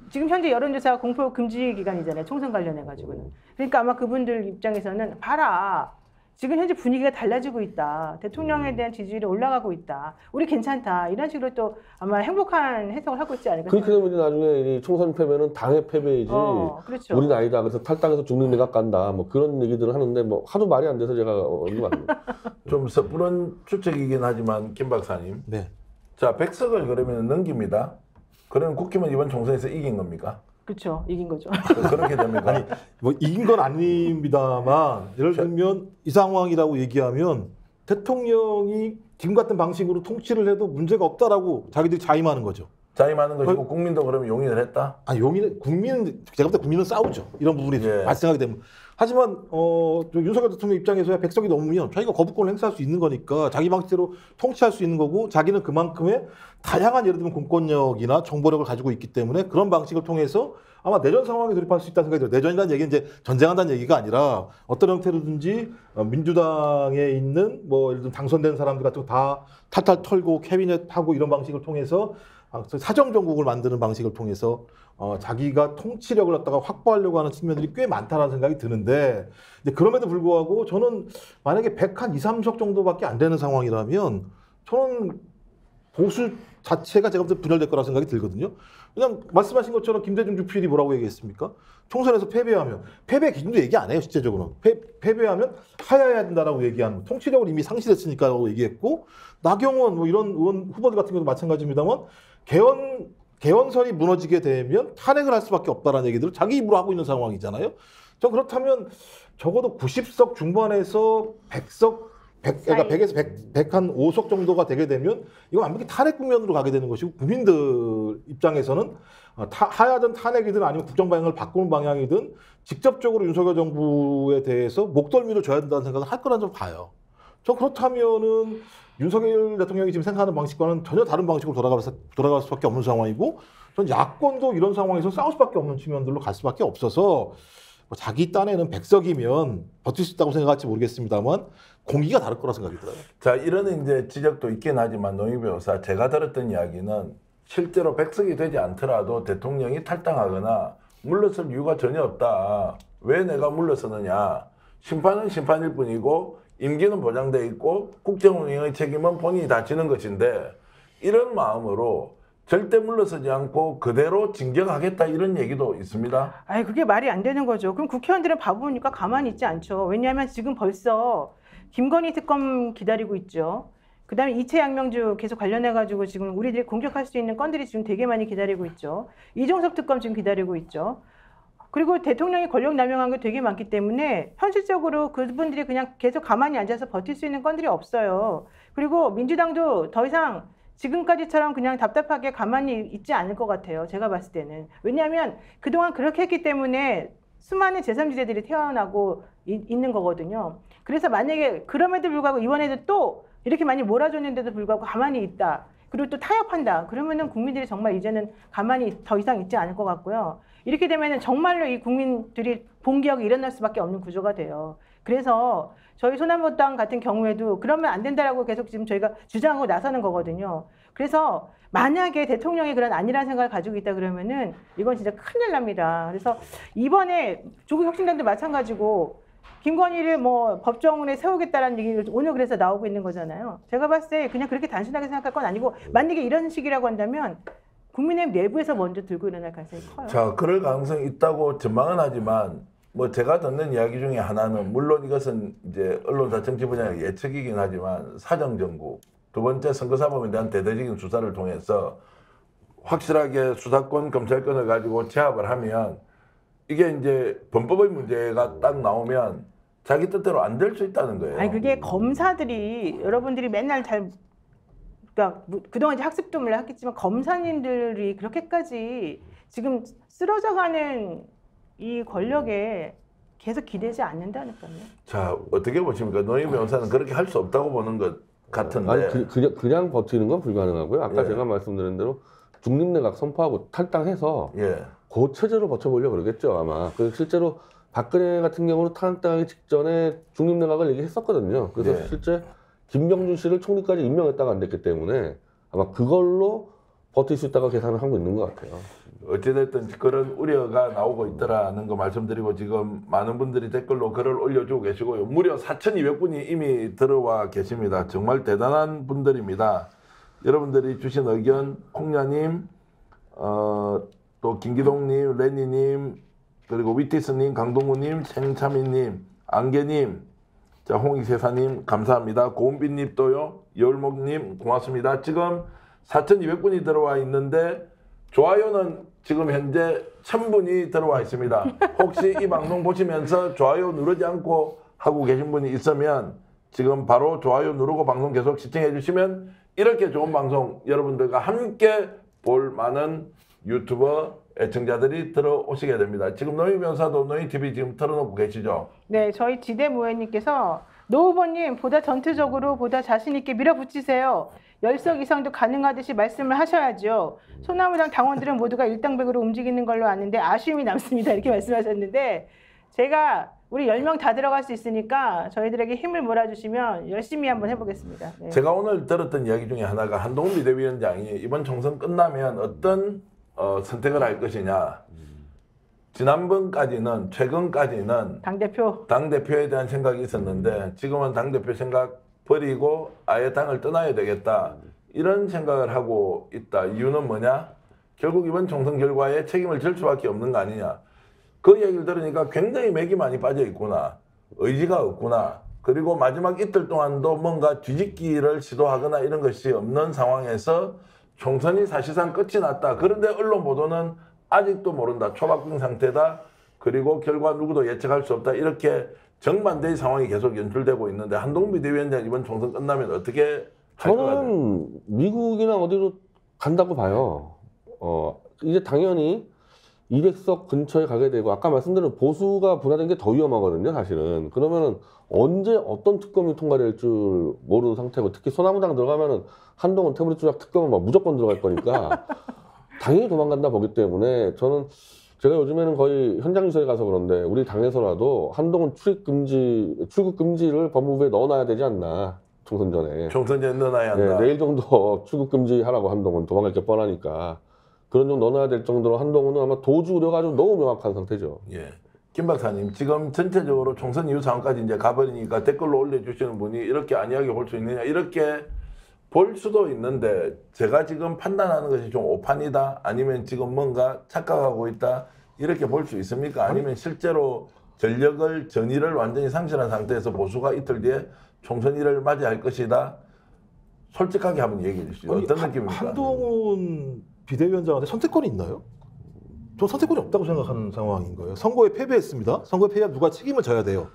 지금 현재 여론조사 공표 금지 기간이잖아요. 총선 관련해가지고는. 그러니까 아마 그분들 입장에서는 봐라. 지금 현재 분위기가 달라지고 있다. 대통령에 대한 지지율이 올라가고 있다. 우리 괜찮다. 이런 식으로 또 아마 행복한 해석을 하고 있지 않을까 그렇게 생각합니다. 되면 이제 나중에 이 총선 패배는 당의 패배이지 그렇죠. 우리는 아니다. 그래서 탈당해서 중립내각 간다. 뭐 그런 얘기들을 하는데 뭐 하도 말이 안 돼서 제가 이거 안 돼요. 좀 섣부른 추측이긴 하지만 김 박사님. 네. 자, 백석을 그러면 넘깁니다. 그러면 국힘은 이번 총선에서 이긴 겁니까? 그렇죠. 이긴 거죠. 그렇게 됩니까? 아니 뭐 이긴 건 아닙니다만 예를 들면 이 상황이라고 얘기하면 대통령이 지금 같은 방식으로 통치를 해도 문제가 없다라고 자기들이 자임하는 거죠. 자임하는 것이고 국민도 그러면 용인을 했다? 아니 용인은 국민은 제가 볼 때 국민은 싸우죠. 이런 부분이 예. 발생하게 되면. 하지만 윤석열 대통령 입장에서야 백석이 넘으면 자기가 거부권을 행사할 수 있는 거니까 자기 방식대로 통치할 수 있는 거고 자기는 그만큼의 다양한 예를 들면 공권력이나 정보력을 가지고 있기 때문에 그런 방식을 통해서 아마 내전 상황에 돌입할 수 있다는 생각이 들어요. 내전이라는 얘기는 이제 전쟁한다는 얘기가 아니라 어떤 형태로든지 민주당에 있는 뭐 예를 들면 당선된 사람들 같은 거 다 탈탈 털고 캐비넷하고 이런 방식을 통해서 사정 정국을 만드는 방식을 통해서 자기가 통치력을 갖다가 확보하려고 하는 측면들이 꽤 많다는 생각이 드는데 근데 그럼에도 불구하고 저는 만약에 100한 2, 3석 정도밖에 안 되는 상황이라면 저는 보수 자체가 제가 볼 때 분열될 거라고 생각이 들거든요. 그냥 말씀하신 것처럼 김대중 주필이 뭐라고 얘기했습니까? 총선에서 패배하면 패배 기준도 얘기 안 해요. 실제적으로는 패배하면 하야해야 된다라고 얘기한 통치력을 이미 상실했으니까라고 얘기했고 나경원 뭐 이런 의원 후보들 같은 경우도 마찬가지입니다만 개헌선이 무너지게 되면 탄핵을 할 수밖에 없다라는 얘기들을 자기 입으로 하고 있는 상황이잖아요. 저 그렇다면 적어도 90석 중반에서 100석 그러니까 100에서 100한 5석 정도가 되게 되면 이거 완벽히 탄핵 국면으로 가게 되는 것이고 국민들 입장에서는 하야든 탄핵이든 아니면 국정 방향을 바꾸는 방향이든 직접적으로 윤석열 정부에 대해서 목덜미를 줘야 된다는 생각을 할 거라는 좀 봐요. 저 그렇다면은 윤석열 대통령이 지금 생각하는 방식과는 전혀 다른 방식으로 돌아갈 수밖에 없는 상황이고 전 야권도 이런 상황에서 싸울 수밖에 없는 측면들로 갈 수밖에 없어서 자기 딴에는 100석이면 버틸 수 있다고 생각할지 모르겠습니다만 공기가 다를 거라 생각이 들어요. 자, 이런 이제 지적도 있긴 하지만 노영희 변호사, 제가 들었던 이야기는 실제로 100석이 되지 않더라도 대통령이 탈당하거나 물러설 이유가 전혀 없다. 왜 내가 물러서느냐. 심판은 심판일 뿐이고 임기는 보장돼 있고 국정운영의 책임은 본인이 다 지는 것인데 이런 마음으로 절대 물러서지 않고 그대로 진격하겠다 이런 얘기도 있습니다. 아니 그게 말이 안 되는 거죠. 그럼 국회의원들은 바보니까 가만히 있지 않죠. 왜냐하면 지금 벌써 김건희 특검 기다리고 있죠. 그다음에 이채 양명주 계속 관련해가지고 지금 우리들이 공격할 수 있는 건들이 지금 되게 많이 기다리고 있죠. 이종섭 특검 지금 기다리고 있죠. 그리고 대통령이 권력 남용한 게 되게 많기 때문에 현실적으로 그분들이 그냥 계속 가만히 앉아서 버틸 수 있는 건들이 없어요. 그리고 민주당도 더 이상 지금까지처럼 그냥 답답하게 가만히 있지 않을 것 같아요. 제가 봤을 때는. 왜냐하면 그동안 그렇게 했기 때문에 수많은 제3지대들이 태어나고 있는 거거든요. 그래서 만약에 그럼에도 불구하고 이번에도 또 이렇게 많이 몰아줬는데도 불구하고 가만히 있다. 그리고 또 타협한다. 그러면은 국민들이 정말 이제는 가만히 더 이상 있지 않을 것 같고요. 이렇게 되면은 정말로 이 국민들이 본기억이 일어날 수밖에 없는 구조가 돼요. 그래서 저희 소나무당 같은 경우에도 그러면 안 된다라고 계속 지금 저희가 주장하고 나서는 거거든요. 그래서 만약에 대통령이 그런 아니라는 생각을 가지고 있다 그러면은 이건 진짜 큰일 납니다. 그래서 이번에 조국혁신당도 마찬가지고 김건희를 뭐 법정에 세우겠다라는 얘기를 오늘 그래서 나오고 있는 거잖아요. 제가 봤을 때 그냥 그렇게 단순하게 생각할 건 아니고 만약에 이런 식이라고 한다면 국민의힘 내부에서 먼저 들고 일어날 가능성이 커요. 자, 그럴 가능성이 있다고 전망은 하지만 뭐 제가 듣는 이야기 중에 하나는 물론 이것은 이제 언론사 정치 분야의 예측이긴 하지만 사정정국 두 번째 선거사범에 대한 대대적인 수사를 통해서 확실하게 수사권, 검찰권을 가지고 제압을 하면 이게 이제 범법의 문제가 딱 나오면 자기 뜻대로 안 될 수 있다는 거예요. 아니 그게 검사들이 여러분들이 맨날 그러니까 그동안 이제 학습도 물론 했겠지만 검사님들이 그렇게까지 지금 쓰러져가는 이 권력에 계속 기대지 않는다니까요. 자, 어떻게 보십니까? 노영희 변호사는 그렇게 할 수 없다고 보는 것 같은데. 아니 그냥 버티는 건 불가능하고요. 아까 제가 말씀드린 대로 중립내각 선포하고 탈당해서 그 체제로 버텨보려고 그러겠죠 아마. 그래서 실제로 박근혜 같은 경우는 탈당하기 직전에 중립내각을 얘기했었거든요. 그래서 실제 김병준 씨를 총리까지 임명했다가 안 됐기 때문에 아마 그걸로 버틸 수 있다고 계산을 하고 있는 것 같아요. 어찌됐든 그런 우려가 나오고 있더라는 거 말씀드리고 지금 많은 분들이 댓글로 글을 올려주고 계시고요. 무려 4,200분이 이미 들어와 계십니다. 정말 대단한 분들입니다. 여러분들이 주신 의견, 콩야님, 또 김기동님, 레니님, 그리고 위티스님, 강동우님, 생차미님, 안개님, 자 홍익세사님 감사합니다. 고은빛님도요. 여울목님 고맙습니다. 지금 4,200분이 들어와 있는데 좋아요는 지금 현재 1,000분이 들어와 있습니다. 혹시 이 방송 보시면서 좋아요 누르지 않고 하고 계신 분이 있으면 지금 바로 좋아요 누르고 방송 계속 시청해 주시면 이렇게 좋은 방송 여러분들과 함께 볼 많은 유튜버 애청자들이 들어오시게 됩니다. 지금 노희 변호사도 노희TV 지금 틀어놓고 계시죠? 네, 저희 지대모회님께서 노 후보님 보다 전투적으로 보다 자신 있게 밀어붙이세요. 10석 이상도 가능하듯이 말씀을 하셔야죠. 소나무당 당원들은 모두가 일당백으로 움직이는 걸로 아는데 아쉬움이 남습니다. 이렇게 말씀하셨는데 제가 우리 10명 다 들어갈 수 있으니까 저희들에게 힘을 몰아주시면 열심히 한번 해보겠습니다. 네. 제가 오늘 들었던 이야기 중에 하나가 한동훈 비대위원장이 이번 총선 끝나면 어떤 선택을 할 것이냐. 지난번까지는 최근까지는 당대표에 대한 생각이 있었는데 지금은 당대표 생각 버리고 아예 당을 떠나야 되겠다. 이런 생각을 하고 있다. 이유는 뭐냐? 결국 이번 총선 결과에 책임을 질 수밖에 없는 거 아니냐. 그 얘기를 들으니까 굉장히 맥이 많이 빠져 있구나. 의지가 없구나. 그리고 마지막 이틀 동안도 뭔가 뒤집기를 시도하거나 이런 것이 없는 상황에서 총선이 사실상 끝이 났다. 그런데 언론 보도는 아직도 모른다. 초박빙 상태다. 그리고 결과 누구도 예측할 수 없다. 이렇게 정반대의 상황이 계속 연출되고 있는데 한동훈 비대위원장 이번 총선 끝나면 어떻게 할 것 같아요? 저는 미국이나 어디로 간다고 봐요. 이제 당연히 200석 근처에 가게 되고 아까 말씀드린 보수가 분화된 게 더 위험하거든요, 사실은. 그러면은 언제 어떤 특검이 통과될 줄 모르는 상태고 특히 소나무당 들어가면은 한동훈 태블릿 조작 특검은 막 무조건 들어갈 거니까 당연히 도망간다 보기 때문에 저는 제가 요즘에는 거의 현장 유세에 가서 그런데 우리 당에서라도 한동훈 출국 금지를 법무부에 넣어놔야 되지 않나. 총선 전에. 총선 전에 넣어놔야 한다. 네, 내일 정도 출국 금지하라고 한동훈 도망갈 게 뻔하니까 그런 정도 넣어놔야 될 정도로 한동훈은 아마 도주 우려가지고 너무 명확한 상태죠. 예. 김 박사님, 지금 전체적으로 총선 이후 상황까지 이제 가버리니까 댓글로 올려주시는 분이 이렇게 안이하게 볼 수 있느냐 이렇게 볼 수도 있는데 제가 지금 판단하는 것이 좀 오판이다 아니면 지금 뭔가 착각하고 있다 이렇게 볼 수 있습니까? 아니면 실제로 전의를 완전히 상실한 상태에서 보수가 이틀 뒤에 총선일을 맞이할 것이다. 솔직하게 한번 얘기해 주시죠. 어떤 느낌입니까? 한동훈 비대위원장한테 선택권이 있나요? 저 선택권이 없다고 생각하는 상황인 거예요. 선거에 패배했습니다. 선거에 패배하면 누가 책임을 져야 돼요.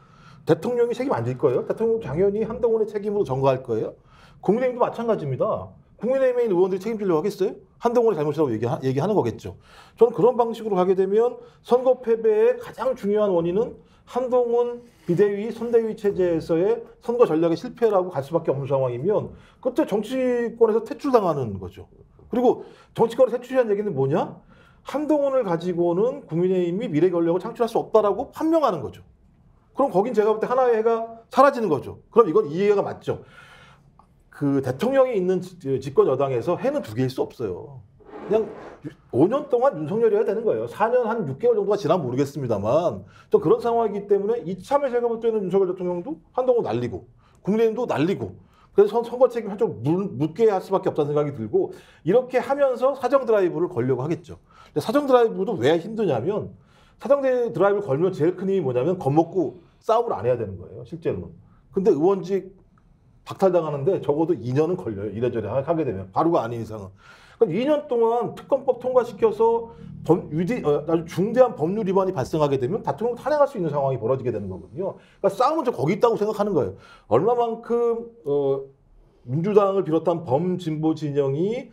대통령이 책임 안 질 거예요. 대통령 당연히 한동훈의 책임으로 전가할 거예요. 국민의힘도 마찬가지입니다. 국민의힘에 있는 의원들이 책임지려고 하겠어요? 한동훈의 잘못이라고 얘기하는 거겠죠. 저는 그런 방식으로 가게 되면 선거 패배의 가장 중요한 원인은 한동훈 비대위, 선대위 체제에서의 선거 전략의 실패라고 갈 수밖에 없는 상황이면 그때 정치권에서 퇴출당하는 거죠. 그리고 정치권에서 퇴출이라는 얘기는 뭐냐? 한동훈을 가지고는 국민의힘이 미래 권력을 창출할 수 없다라고 판명하는 거죠. 그럼 거긴 제가 볼 때 하나의 해가 사라지는 거죠. 그럼 이건 이해가 맞죠. 그 대통령이 있는 집권 여당에서 해는 두 개일 수 없어요. 그냥 5년 동안 윤석열이어야 되는 거예요. 4년 한 6개월 정도가 지나면 모르겠습니다만 좀 그런 상황이기 때문에 이참에 제가 볼 때는 윤석열 대통령도 한동훈 날리고 국민의힘도 날리고 그래서 선거 책임 한쪽 묻게 할 수밖에 없다는 생각이 들고 이렇게 하면서 사정 드라이브를 걸려고 하겠죠. 근데 사정 드라이브도 왜 힘드냐면 사정 드라이브를 걸면 제일 큰 힘이 뭐냐면 겁먹고 싸움을 안 해야 되는 거예요. 실제로는. 근데 의원직 박탈당하는데 적어도 2년은 걸려요. 이래저래 하게 되면. 바로가 아닌 이상은. 그러니까 2년 동안 특검법 통과시켜서 아주 중대한 법률 위반이 발생하게 되면 대통령 탄핵할 수 있는 상황이 벌어지게 되는 거거든요. 그러니까 싸움은 저 거기 있다고 생각하는 거예요. 얼마만큼 민주당을 비롯한 범진보 진영이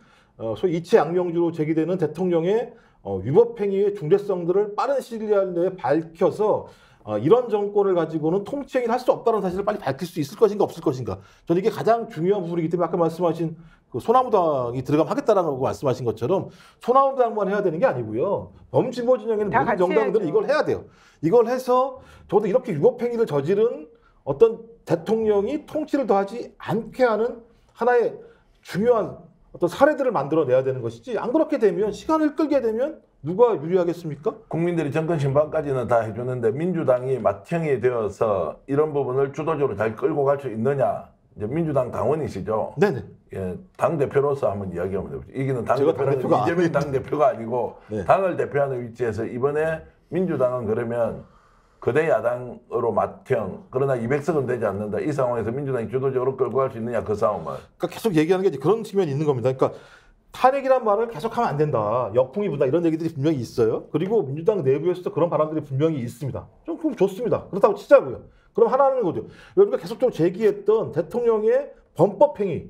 소위 이채 양명주로 제기되는 대통령의 위법 행위의 중대성들을 빠른 시일 내에 밝혀서 이런 정권을 가지고는 통치행위를 할 수 없다는 사실을 빨리 밝힐 수 있을 것인가 없을 것인가. 저는 이게 가장 중요한 부분이기 때문에 아까 말씀하신 그 소나무당이 들어가면 하겠다라고 말씀하신 것처럼 소나무당만 해야 되는 게 아니고요. 범진보 진영에는 모든 정당들은 이걸 해야 돼요. 이걸 해서 저도 이렇게 위법행위를 저지른 어떤 대통령이 통치를 더하지 않게 하는 하나의 중요한 어떤 사례들을 만들어내야 되는 것이지 안 그렇게 되면 시간을 끌게 되면 누가 유리하겠습니까? 국민들이 정권 신방까지는 다 해주는데 민주당이 맏형이 되어서 이런 부분을 주도적으로 잘 끌고 갈 수 있느냐. 이제 민주당 당원이시죠? 네네. 예, 당 대표로서 한번 이야기 한번 해보죠. 이기는 당 대표는 대표가 이재명 당 대표가 아니고 네. 당을 대표하는 위치에서 이번에 민주당은 그러면 거대 야당으로 맏형 그러나 200석은 되지 않는다. 이 상황에서 민주당이 주도적으로 끌고 갈 수 있느냐 그 싸움을. 그러니까 계속 얘기하는 게 그런 측면이 있는 겁니다. 그러니까 탄핵이란 말을 계속하면 안 된다. 역풍이 분다 이런 얘기들이 분명히 있어요. 그리고 민주당 내부에서도 그런 바람들이 분명히 있습니다. 좀 그럼 좋습니다. 그렇다고 치자고요. 그럼 하나는 거죠. 우리가 계속적으로 제기했던 대통령의 범법행위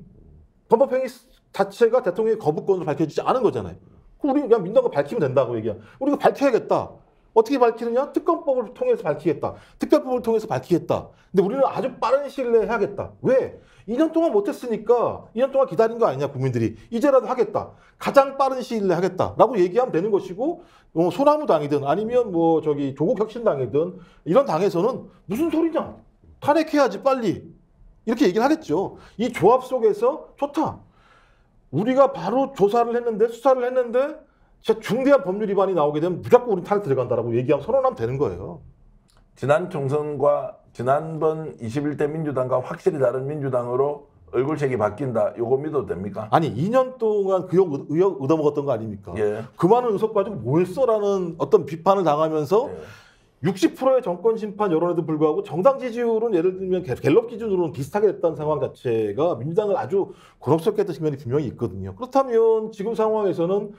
자체가 대통령의 거부권으로 밝혀지지 않은 거잖아요. 그럼 우리 그냥 민주당가 밝히면 된다고 얘기야. 우리가 밝혀야겠다. 어떻게 밝히느냐? 특검법을 통해서 밝히겠다. 특별법을 통해서 밝히겠다. 근데 우리는 아주 빠른 시일 내에 해야겠다. 왜? 2년 동안 못했으니까 2년 동안 기다린 거 아니냐 국민들이. 이제라도 하겠다. 가장 빠른 시일 내에 하겠다라고 얘기하면 되는 것이고 소나무당이든 아니면 조국혁신당이든 이런 당에서는 무슨 소리냐. 탄핵해야지 빨리. 이렇게 얘기를 하겠죠. 이 조합 속에서 좋다. 우리가 바로 조사를 했는데 수사를 했는데 진짜 중대한 법률 위반이 나오게 되면 무조건 우리 탄핵 들어간다라고 얘기하면 선언하면 되는 거예요. 지난 총선과 지난번 21대 민주당과 확실히 다른 민주당으로 얼굴색이 바뀐다. 요거 믿어도 됩니까? 아니 2년 동안 의혹 얻어먹었던 거 아닙니까? 예. 그 많은 의석 가지고 뭐 했어라는 어떤 비판을 당하면서 60%의 정권 심판 여론에도 불구하고 정당 지지율은 예를 들면 갤럽 기준으로는 비슷하게 됐다는 상황 자체가 민주당을 아주 곤혹스럽게 했던 측면이 분명히 있거든요. 그렇다면 지금 상황에서는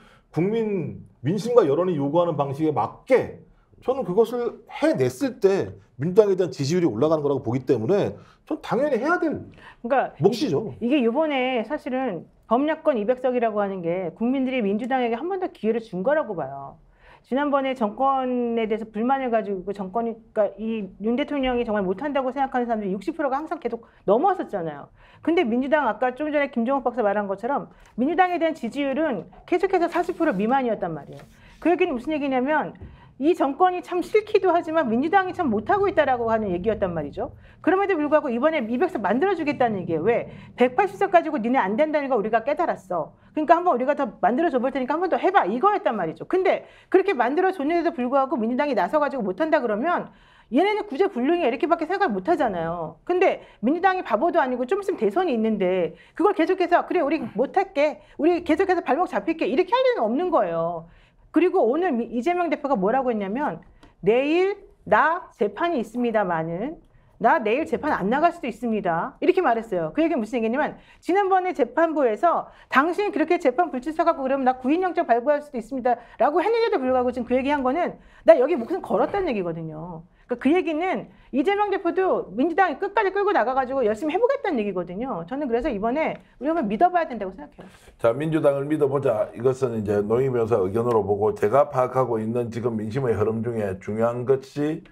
민심과 여론이 요구하는 방식에 맞게 저는 그것을 해냈을 때 민주당에 대한 지지율이 올라가는 거라고 보기 때문에 전 당연히 해야 될 그러니까 몫이죠. 이게 이번에 사실은 범야권 200석이라고 하는 게 국민들이 민주당에게 한 번 더 기회를 준 거라고 봐요. 지난번에 정권에 대해서 불만을 가지고 정권이, 그러니까 이 윤 대통령이 정말 못한다고 생각하는 사람들이 60%가 항상 계속 넘어왔었잖아요. 근데 민주당 아까 좀 전에 김종욱 박사 말한 것처럼 민주당에 대한 지지율은 계속해서 40% 미만이었단 말이에요. 그 얘기는 무슨 얘기냐면 이 정권이 참 싫기도 하지만 민주당이 참 못하고 있다라고 하는 얘기였단 말이죠. 그럼에도 불구하고 이번에 200석 만들어주겠다는 얘기예요. 왜? 180석 가지고 니네 안 된다는 거 우리가 깨달았어. 그러니까 한번 우리가 더 만들어줘 볼 테니까 한 번 더 해봐. 이거였단 말이죠. 근데 그렇게 만들어줬는데도 불구하고 민주당이 나서가지고 못한다 그러면 얘네는 구제불능이야 이렇게밖에 생각을 못 하잖아요. 근데 민주당이 바보도 아니고 좀 있으면 대선이 있는데 그걸 계속해서 그래 우리 못할게. 우리 계속해서 발목 잡힐게. 이렇게 할 리는 없는 거예요. 그리고 오늘 이재명 대표가 뭐라고 했냐면 내일 나 재판이 있습니다만은 나 내일 재판 안 나갈 수도 있습니다. 이렇게 말했어요. 그 얘기는 무슨 얘기냐면 지난번에 재판부에서 당신이 그렇게 재판 불출석하고 그러면 나 구인영장 발부할 수도 있습니다. 라고 했는데도 불구하고 지금 그 얘기한 거는 나 여기 목숨 걸었다는 얘기거든요. 그러니까 그 얘기는 이재명 대표도 민주당이 끝까지 끌고 나가가지고 열심히 해보겠다는 얘기거든요. 저는 그래서 이번에 우리 한번 믿어봐야 된다고 생각해요. 자, 민주당을 믿어보자. 이것은 이제 노희 변호사 의견으로 보고 제가 파악하고 있는 지금 민심의 흐름 중에 중요한 것이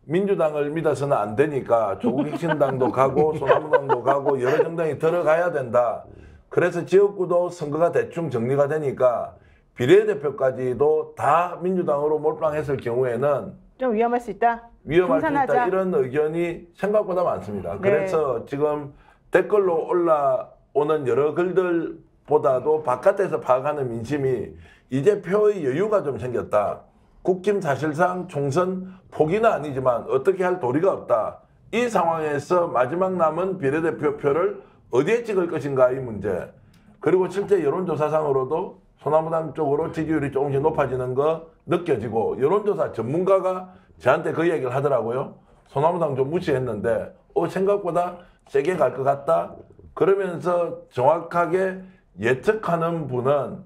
민주당을 믿어서는 안 되니까 조국 혁신당도 가고 소나무당도 가고 여러 정당이 들어가야 된다. 그래서 지역구도 선거가 대충 정리가 되니까 비례대표까지도 다 민주당으로 몰빵했을 경우에는 좀 위험할 수 있다? 위험할 수 분산하자. 있다. 이런 의견이 생각보다 많습니다. 네. 그래서 지금 댓글로 올라오는 여러 글들보다도 바깥에서 파악하는 민심이 이제 표의 여유가 좀 생겼다. 국힘 사실상 총선 포기는 아니지만 어떻게 할 도리가 없다. 이 상황에서 마지막 남은 비례대표 표를 어디에 찍을 것인가 이 문제. 그리고 실제 여론조사상으로도 소나무당 쪽으로 지지율이 조금씩 높아지는 거 느껴지고 여론조사 전문가가 저한테 그 얘기를 하더라고요. 소나무당 좀 무시했는데 생각보다 세게 갈 것 같다. 그러면서 정확하게 예측하는 분은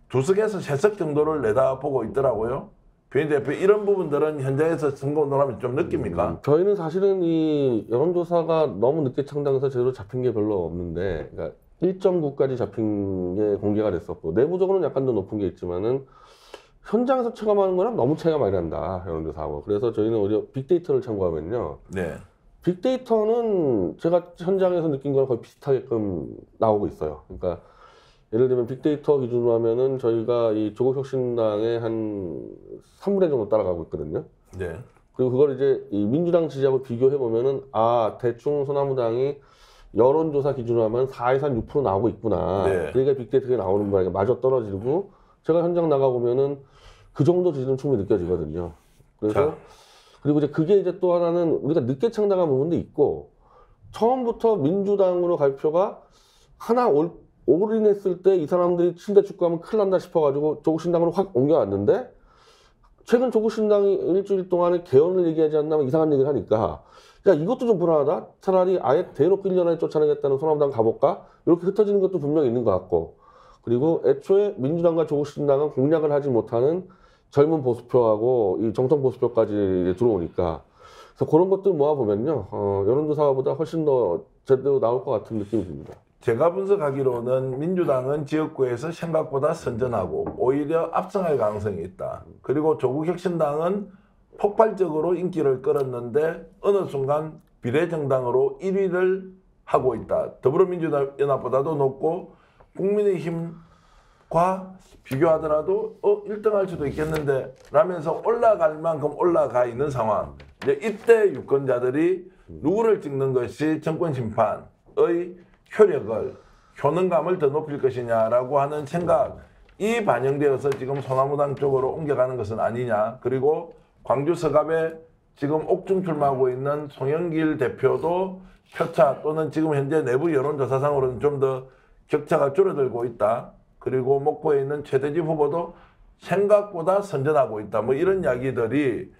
2석에서 3석 정도를 내다보고 있더라고요. 비례대표 이런 부분들은 현장에서 선거운동하면 좀 느낍니까? 저희는 사실은 이 여론조사가 너무 늦게 창당해서 제대로 잡힌 게 별로 없는데, 그러니까 1.9까지 잡힌 게 공개가 됐었고 내부적으로는 약간 더 높은 게 있지만은 현장에서 체감하는 거랑 너무 차이가 많이 난다 여론조사하고. 그래서 저희는 오히려 빅데이터를 참고하면요. 네. 빅데이터는 제가 현장에서 느낀 거랑 거의 비슷하게끔 나오고 있어요. 그러니까 예를 들면 빅데이터 기준으로 하면은 저희가 이 조국혁신당의 한 3분의 1 정도 따라가고 있거든요. 네. 그리고 그걸 이제 이 민주당 지지하고 비교해 보면은 대충 소나무당이 여론조사 기준으로 하면 4에서 한 6% 나오고 있구나. 네. 그러니까 빅데이터가 나오는 거니까 마저 떨어지고 제가 현장 나가 보면은 그 정도 지지는 충분히 느껴지거든요. 그래서 그리고 이제 그게 이제 또 하나는 우리가 늦게 창당한 부분도 있고 처음부터 민주당으로 갈 표가 하나 올인했을 때 이 사람들이 친대 축구하면 큰일 난다 싶어가지고 조국신당으로 확 옮겨왔는데 최근 조국신당이 일주일 동안에 개헌을 얘기하지 않나면 이상한 얘기를 하니까 야 이것도 좀 불안하다. 차라리 아예 대놓고 1년 안에 쫓아내겠다는 소나무당 가볼까? 이렇게 흩어지는 것도 분명히 있는 것 같고 그리고 애초에 민주당과 조국신당은 공략을 하지 못하는 젊은 보수표하고 이 정통 보수표까지 들어오니까 그래서 그런 것들 모아보면요 여론조사보다 훨씬 더 제대로 나올 것 같은 느낌이 듭니다. 제가 분석하기로는 민주당은 지역구에서 생각보다 선전하고 오히려 압승할 가능성이 있다. 그리고 조국혁신당은 폭발적으로 인기를 끌었는데 어느 순간 비례정당으로 1위를 하고 있다. 더불어민주연합보다도 높고 국민의힘과 비교하더라도 1등 할 수도 있겠는데 라면서 올라갈 만큼 올라가 있는 상황. 이제 이때 유권자들이 누구를 찍는 것이 정권심판의 효력을, 효능감을 더 높일 것이냐라고 하는 생각이 반영되어서 지금 소나무당 쪽으로 옮겨가는 것은 아니냐. 그리고 광주 서갑에 지금 옥중 출마하고 있는 송영길 대표도 표차 또는 지금 현재 내부 여론조사상으로는 좀 더 격차가 줄어들고 있다. 그리고 목포에 있는 최대집 후보도 생각보다 선전하고 있다. 뭐 이런 이야기들이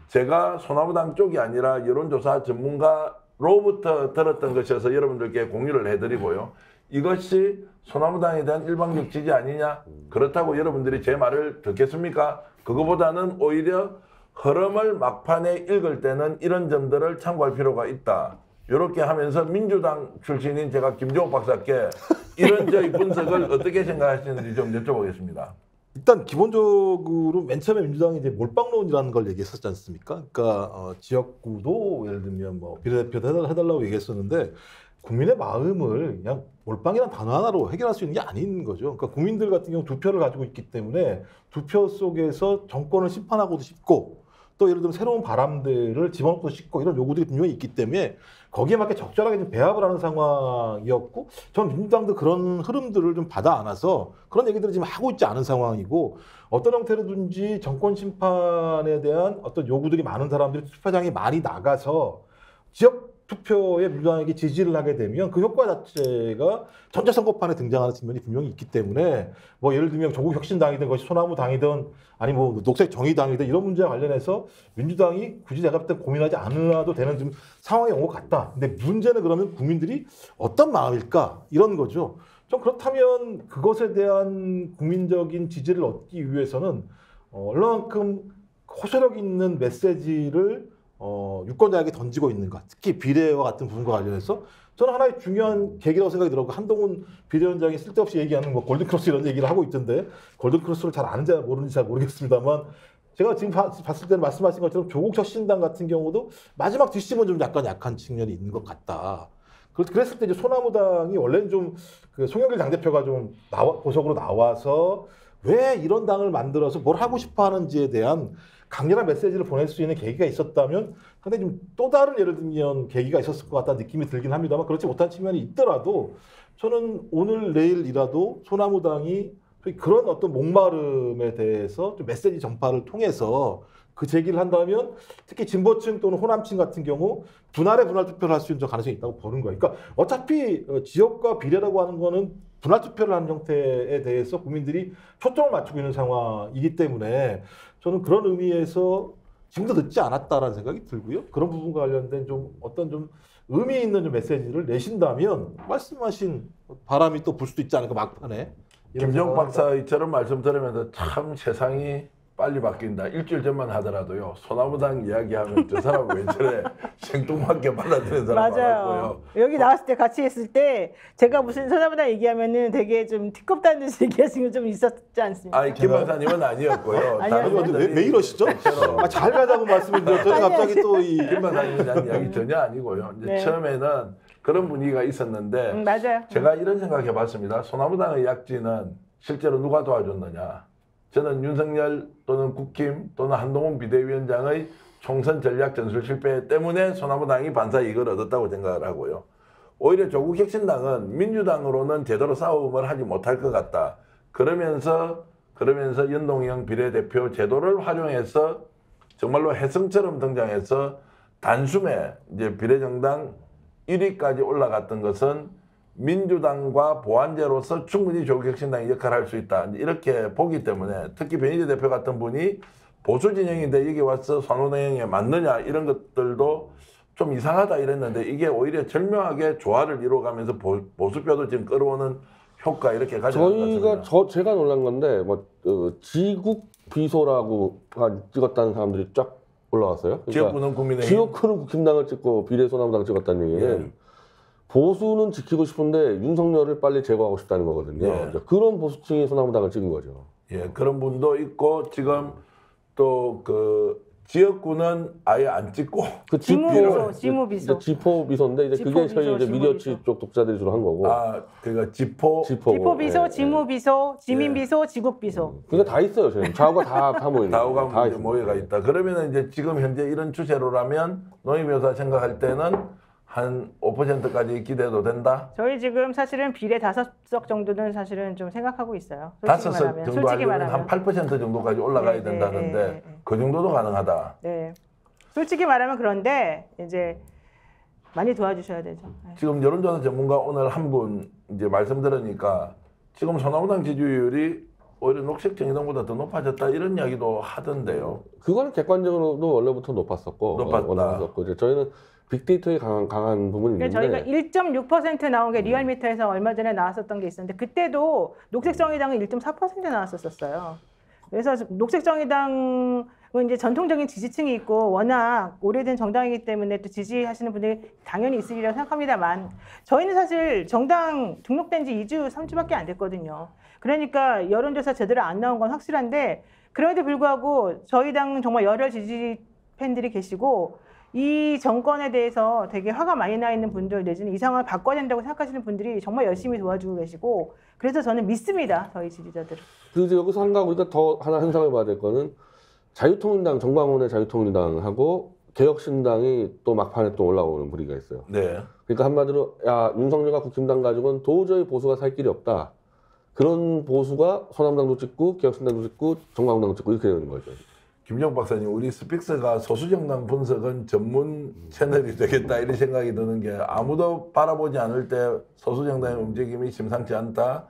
제가 소나무당 쪽이 아니라 여론조사 전문가로부터 들었던 것이어서 여러분들께 공유를 해드리고요. 이것이 소나무당에 대한 일방적 지지 아니냐? 그렇다고 여러분들이 제 말을 듣겠습니까? 그거보다는 오히려 흐름을 막판에 읽을 때는 이런 점들을 참고할 필요가 있다. 이렇게 하면서 민주당 출신인 제가 김종욱 박사께 이런 저희 분석을 어떻게 생각하시는지 좀 여쭤보겠습니다. 일단 기본적으로 맨 처음에 민주당이 이제 몰빵론이라는 걸 얘기했었지 않습니까? 그러니까 지역구도 예를 들면 뭐 비례대표 해달라고 얘기했었는데 국민의 마음을 그냥 몰빵이라는 단어 하나로 해결할 수 있는 게 아닌 거죠. 그러니까 국민들 같은 경우 두 표를 가지고 있기 때문에 두 표 속에서 정권을 심판하고도 싶고 또 예를 들면 새로운 바람들을 집어넣고 싶고 이런 요구들이 분명히 있기 때문에 거기에 맞게 적절하게 좀 배합을 하는 상황이었고 저는 민주당도 그런 흐름들을 좀 받아 안아서 그런 얘기들을 지금 하고 있지 않은 상황이고 어떤 형태로든지 정권 심판에 대한 어떤 요구들이 많은 사람들이 투표장에 많이 나가서 지역 투표에 민주당에게 지지를 하게 되면 그 효과 자체가 전체 선거판에 등장하는 측면이 분명히 있기 때문에 뭐 예를 들면 조국혁신당이든 것이 소나무당이든 아니 뭐 녹색정의당이든 이런 문제와 관련해서 민주당이 굳이 내가 볼 때 고민하지 않아도 되는 좀 상황이 온 것 같다. 근데 문제는 그러면 국민들이 어떤 마음일까 이런 거죠. 좀 그렇다면 그것에 대한 국민적인 지지를 얻기 위해서는 얼마만큼 호소력 있는 메시지를 유권자에게 던지고 있는가, 특히 비례와 같은 부분과 관련해서 저는 하나의 중요한 계기라고 생각이 들었고 한동훈 비대위원장이 쓸데없이 얘기하는 뭐 골든크로스 이런 얘기를 하고 있던데 골든크로스를 잘 아는지 모르는지 잘 모르겠습니다만 제가 지금 봤을 때는 말씀하신 것처럼 조국혁신당 같은 경우도 마지막 뒷심은 좀 약간 약한 측면이 있는 것 같다. 그랬을 때 이제 소나무당이 원래는 좀 그 송영길 당대표가 좀 고속으로 나와서 왜 이런 당을 만들어서 뭘 하고 싶어 하는지에 대한 강렬한 메시지를 보낼 수 있는 계기가 있었다면 상당히 좀 또 다른 예를 들면 계기가 있었을 것 같다는 느낌이 들긴 합니다만 그렇지 못한 측면이 있더라도 저는 오늘 내일이라도 소나무당이 그런 어떤 목마름에 대해서 좀 메시지 전파를 통해서 그 제기를 한다면 특히 진보층 또는 호남층 같은 경우 분할 투표를 할 수 있는 가능성이 있다고 보는 거예요. 그러니까 어차피 지역과 비례라고 하는 거는 분할 투표를 하는 형태에 대해서 국민들이 초점을 맞추고 있는 상황이기 때문에 저는 그런 의미에서 지금도 늦지 않았다라는 생각이 들고요. 그런 부분과 관련된 좀 어떤 좀 의미 있는 좀 메시지를 내신다면 말씀하신 바람이 또 불 수도 있지 않을까 막판에. 김종욱 박사처럼 말씀 들으면서 참 세상이 빨리 바뀐다. 일주일 전만 하더라도요. 소나무당 이야기하면 저 사람 왜 저래 생뚱맞게 받아들이는 사람 많았고요. 여기 나왔을 때 같이 했을 때 제가 무슨 소나무당 얘기하면은 되게 좀 티껍다는 듯이 얘기하시는 거 좀 있었지 않습니까? 아니 김 박사님은 아니었고요. 다른 분들이 왜 이러시죠? 잘 가자고 말씀을 드렸더니 갑자기 또 이 김 박사님에 대한 이야기 전혀 아니고요. 이제 네. 처음에는 그런 분위기가 있었는데 맞아요. 제가 이런 생각해봤습니다. 소나무당의 약진은 실제로 누가 도와줬느냐? 저는 윤석열 또는 국힘 또는 한동훈 비대위원장의 총선 전략 전술 실패 때문에 소나무당이 반사 이익을 얻었다고 생각을 하고요. 오히려 조국혁신당은 민주당으로는 제대로 싸움을 하지 못할 것 같다. 그러면서 연동형 비례대표 제도를 활용해서 정말로 혜성처럼 등장해서 단숨에 이제 비례정당 1위까지 올라갔던 것은 민주당과 보완제로서 충분히 조국혁신당이 역할을 할 수 있다. 이렇게 보기 때문에 특히 변희재 대표 같은 분이 보수 진영인데 여기 와서 선호행에 맞느냐 이런 것들도 좀 이상하다 이랬는데 이게 오히려 절묘하게 조화를 이루어가면서 보수표도 지금 끌어오는 효과 이렇게 가져가는 것 같습니다. 제가 놀란 건데 뭐 지국 비소라고 찍었다는 사람들이 쫙 올라왔어요. 그러니까 지역구는 국민의힘, 지역구는 국힘당을 찍고 비례 소나무당 찍었다는 얘기는 보수는 지키고 싶은데 윤석열을 빨리 제거하고 싶다는 거거든요. 그러니까 그런 보수층이 소나무당을 찍은 거죠. 예, 그런 분도 있고 지금 또 그 지역구는 아예 안 찍고 그 지무 비소. 지포 비소인데 이제 그게 저희 이제 미디어치 쪽 독자들이 주로 한 거고. 그러니까 지포 비소, 지무 비소, 지민 비소, 지국 비소. 그게 다 있어요. 저희 좌우가 다 모여 있는. 좌우가 모여가 있다. 그러면 이제 지금 현재 이런 추세로라면 노인묘사 생각할 때는 한 5%까지 기대도 된다? 저희 지금 사실은 비례 5석 정도는 사실은 좀 생각하고 있어요. 5석 정도 하려면 한 8% 정도까지 올라가야 된다는데 그 정도도 가능하다. 네. 솔직히 말하면 그런데 이제 많이 도와주셔야 되죠. 지금 여론조사 전문가 오늘 한 분 이제 말씀 들으니까 지금 소나무당 지지율이 오히려 녹색정의당보다 더 높아졌다 이런 이야기도 하던데요. 그거는 객관적으로도 원래부터 높았었고 이제 저희는 빅데이터에 강한 부분이 있는데 저희가 1.6% 나온 게 리얼미터에서 얼마 전에 나왔었던 게 있었는데 그때도 녹색정의당은 1.4% 나왔었어요. 그래서 녹색정의당 뭐 이제 전통적인 지지층이 있고 워낙 오래된 정당이기 때문에 또 지지하시는 분들이 당연히 있으리라고 생각합니다만 저희는 사실 정당 등록된 지 2주, 3주밖에 안 됐거든요. 그러니까 여론조사 제대로 안 나온 건 확실한데 그럼에도 불구하고 저희 당 정말 열혈 지지 팬들이 계시고 이 정권에 대해서 되게 화가 많이 나 있는 분들 내지는 이 상황을 바꿔야 된다고 생각하시는 분들이 정말 열심히 도와주고 계시고 그래서 저는 믿습니다. 저희 지지자들을. 그래서 여기서 한 가지 우리가 더 하나 현상을 봐야 될 거는 자유통일당, 정광훈의 자유통일당하고 개혁신당이 또 막판에 또 올라오는 분위기가 있어요. 네. 그러니까 한마디로 야 윤석열과 국힘당 가지고는 도저히 보수가 살 길이 없다. 그런 보수가 소남당도 찍고 개혁신당도 찍고 정광훈당도 찍고 이렇게 되는 거죠. 김정 박사님, 우리 스픽스가 소수정당 분석은 전문 채널이 되겠다 이런 생각이 드는 게 아무도 바라보지 않을 때 소수정당의 움직임이 심상치 않다.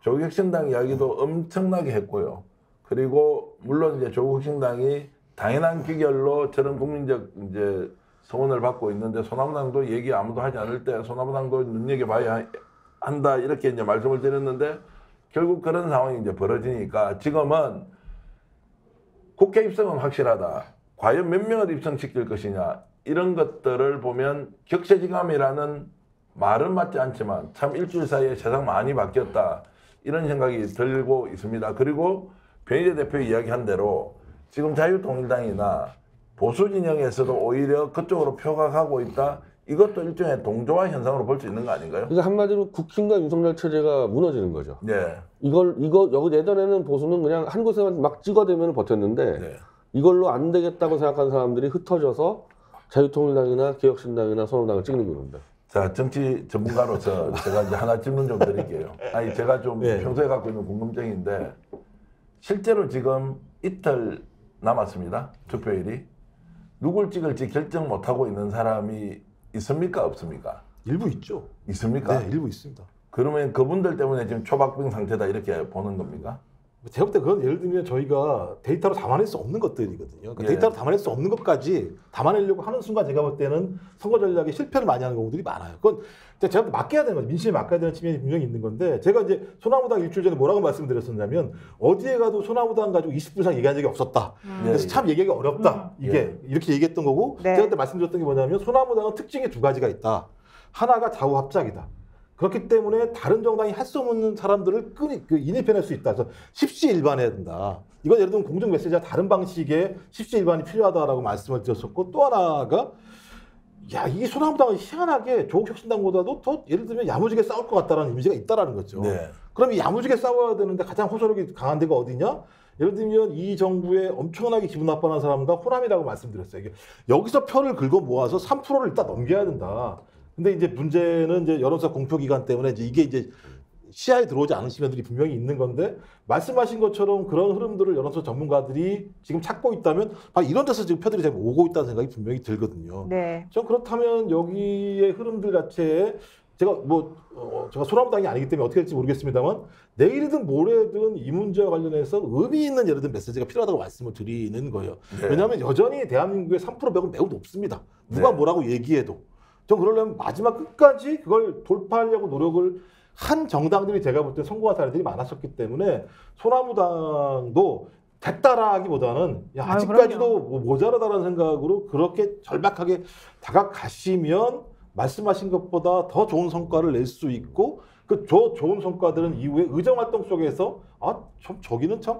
조국혁신당 이야기도 엄청나게 했고요. 그리고 물론 이제 조국혁신당이 당연한 기결로 저런 국민적 이제 성원을 받고 있는데 소나무당도 얘기 아무도 하지 않을 때 소나무당도 눈여겨봐야 한다 이렇게 이제 말씀을 드렸는데 결국 그런 상황이 이제 벌어지니까 지금은 국회 입성은 확실하다. 과연 몇 명을 입성시킬 것이냐 이런 것들을 보면 격세지감이라는 말은 맞지 않지만 참 일주일 사이에 세상 많이 바뀌었다 이런 생각이 들고 있습니다. 그리고 변희재 대표 이야기한 대로 지금 자유통일당이나 보수 진영에서도 오히려 그쪽으로 표가 가고 있다. 이것도 일종의 동조화 현상으로 볼 수 있는 거 아닌가요? 그러니까 한마디로 국힘과 윤석열 체제가 무너지는 거죠. 네. 여기 예전에는 보수는 그냥 한 곳에만 막 찍어대면 버텼는데 네. 이걸로 안 되겠다고 생각하는 사람들이 흩어져서 자유통일당이나 개혁신당이나 선호당을 찍는 겁니다. 자, 정치 전문가로서 제가 이제 하나 질문 좀 드릴게요. 아니, 제가 좀 네. 평소에 갖고 있는 궁금증인데 실제로 지금 이틀 남았습니다. 투표일이. 누굴 찍을지 결정 못하고 있는 사람이 있습니까? 없습니까? 일부 있죠. 있습니까? 네, 일부 있습니다. 그러면 그분들 때문에 지금 초박빙 상태다 이렇게 보는 겁니까? 제가 볼 때 그건 예를 들면 저희가 데이터로 담아낼 수 없는 것들이거든요. 그러니까 예. 데이터로 담아낼 수 없는 것까지 담아내려고 하는 순간 제가 볼 때는 선거 전략에 실패를 많이 하는 경우들이 많아요. 그건 제가 맡겨야 되는 거죠. 민심에 맡겨야 되는 측면이 분명히 있는 건데 제가 이제 소나무당 일주일 전에 뭐라고 말씀드렸었냐면 어디에 가도 소나무당 가지고 20분 이상 얘기한 적이 없었다. 그래서 예, 참 얘기하기 어렵다. 이게 이렇게 얘기했던 거고 네. 제가 그때 말씀드렸던 게 뭐냐면 소나무당은 특징이 두 가지가 있다. 하나가 좌우 합작이다. 그렇기 때문에 다른 정당이 할 수 없는 사람들을 인입해낼 수 있다. 그래서 십시일반해야 된다. 이건 예를 들면 공정 메시지와 다른 방식의 십시일반이 필요하다라고 말씀을 드렸었고 또 하나가 야, 이 소나무당은 희한하게 조국혁신당보다도 더 예를 들면 야무지게 싸울 것 같다라는 이미지가 있다라는 거죠. 네. 그럼 이 야무지게 싸워야 되는데 가장 호소력이 강한 데가 어디냐? 예를 들면 이 정부에 엄청나게 기분 나빠하는 사람과 호남이라고 말씀드렸어요. 이게 여기서 표를 긁어 모아서 3%를 일단 넘겨야 된다. 근데 이제 문제는 이제 여론조사 공표 기간 때문에 이게 이제 시야에 들어오지 않은 시민들이 분명히 있는 건데 말씀하신 것처럼 그런 흐름들을 여론조사 전문가들이 지금 찾고 있다면 이런 데서 지금 표들이 지금 오고 있다는 생각이 분명히 들거든요. 네. 전 그렇다면 여기의 흐름들 자체에 제가 제가 소나무당이 아니기 때문에 어떻게 될지 모르겠습니다만 내일이든 모레든 이 문제와 관련해서 의미 있는 예를 든 메시지가 필요하다고 말씀을 드리는 거예요. 네. 왜냐하면 여전히 대한민국의 3% 배분 매우 높습니다. 누가 네. 뭐라고 얘기해도. 전 그러려면 마지막 끝까지 그걸 돌파하려고 노력을 한 정당들이 제가 볼 때 성공한 사례들이 많았었기 때문에 소나무당도 됐다라기보다는 아직까지도 그럼요. 모자라다라는 생각으로 그렇게 절박하게 다가가시면 말씀하신 것보다 더 좋은 성과를 낼 수 있고 그 좋은 성과들은 이후에 의정활동 속에서 참 저기는 참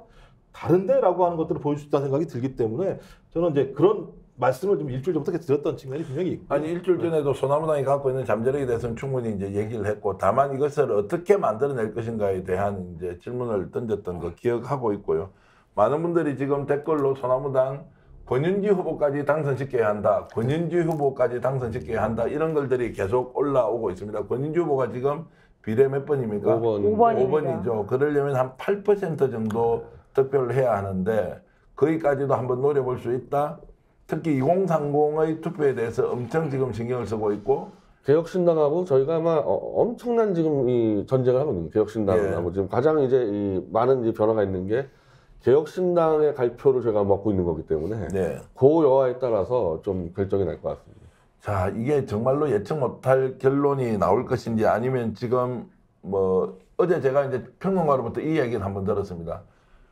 다른데라고 하는 것들을 보여줄 수 있다는 생각이 들기 때문에 저는 이제 그런 말씀을 좀 일주일 전부터 드렸던 측면이 분명히 있고. 아니 일주일 전에도 소나무당이 갖고 있는 잠재력에 대해서는 충분히 이제 얘기를 했고 다만 이것을 어떻게 만들어낼 것인가에 대한 이제 질문을 던졌던 거 기억하고 있고요. 많은 분들이 지금 댓글로 소나무당 권윤지 후보까지 당선시켜야 한다. 권윤지 후보까지 당선시켜야 한다. 이런 글들이 계속 올라오고 있습니다. 권윤지 후보가 지금 비례 몇 번입니까? 5번입니다. 5번이죠. 그러려면 한 8% 정도 득표를 해야 하는데 거기까지도 한번 노려볼 수 있다. 특히 2030의 투표에 대해서 엄청 지금 신경을 쓰고 있고 개혁신당하고 저희가 아마 엄청난 지금 이 전쟁을 하고 있는 개혁신당하고 지금 가장 이제 이 많은 변화가 있는 게 개혁신당의 갈표를 저희가 먹고 있는 거기 때문에 그 여하에 따라서 좀 결정이 날 것 같습니다. 자, 이게 정말로 예측 못할 결론이 나올 것인지 아니면 지금 뭐 어제 제가 이제 평론가로부터 이 얘기를 한번 들었습니다.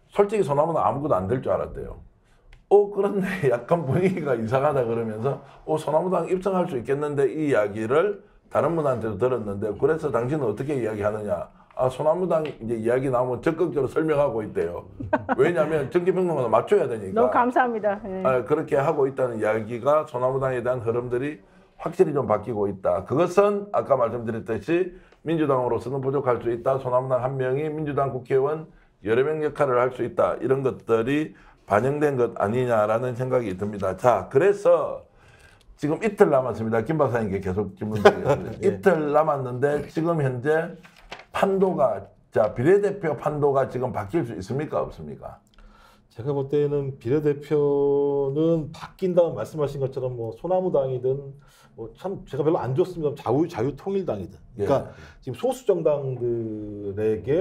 솔직히 소나무는 아무것도 안 될 줄 알았대요. 그런데 약간 분위기가 이상하다 그러면서 소나무당 입성할 수 있겠는데 이 이야기를 다른 분한테도 들었는데 그래서 당신은 어떻게 이야기하느냐? 소나무당 이제 이야기 나오면 적극적으로 설명하고 있대요. 왜냐하면 정치평론가는 맞춰야 되니까. 너무 감사합니다. 네. 그렇게 하고 있다는 이야기가 소나무당에 대한 흐름들이 확실히 좀 바뀌고 있다. 그것은 아까 말씀드렸듯이 민주당으로서는 부족할 수 있다. 소나무당 한 명이 민주당 국회의원 여러 명 역할을 할 수 있다. 이런 것들이 반영된 것 아니냐라는 생각이 듭니다. 자, 그래서 지금 이틀 남았습니다. 김 박사님께 계속 질문드리겠습니다. 이틀 남았는데 지금 현재 판도가 비례대표 판도가 지금 바뀔 수 있습니까? 없습니까? 제가 볼 때는 비례대표는 바뀐다는 말씀하신 것처럼 뭐 소나무당이든 뭐 참 제가 별로 안 좋습니다. 자유통일당이든. 그러니까 지금 소수 정당들에게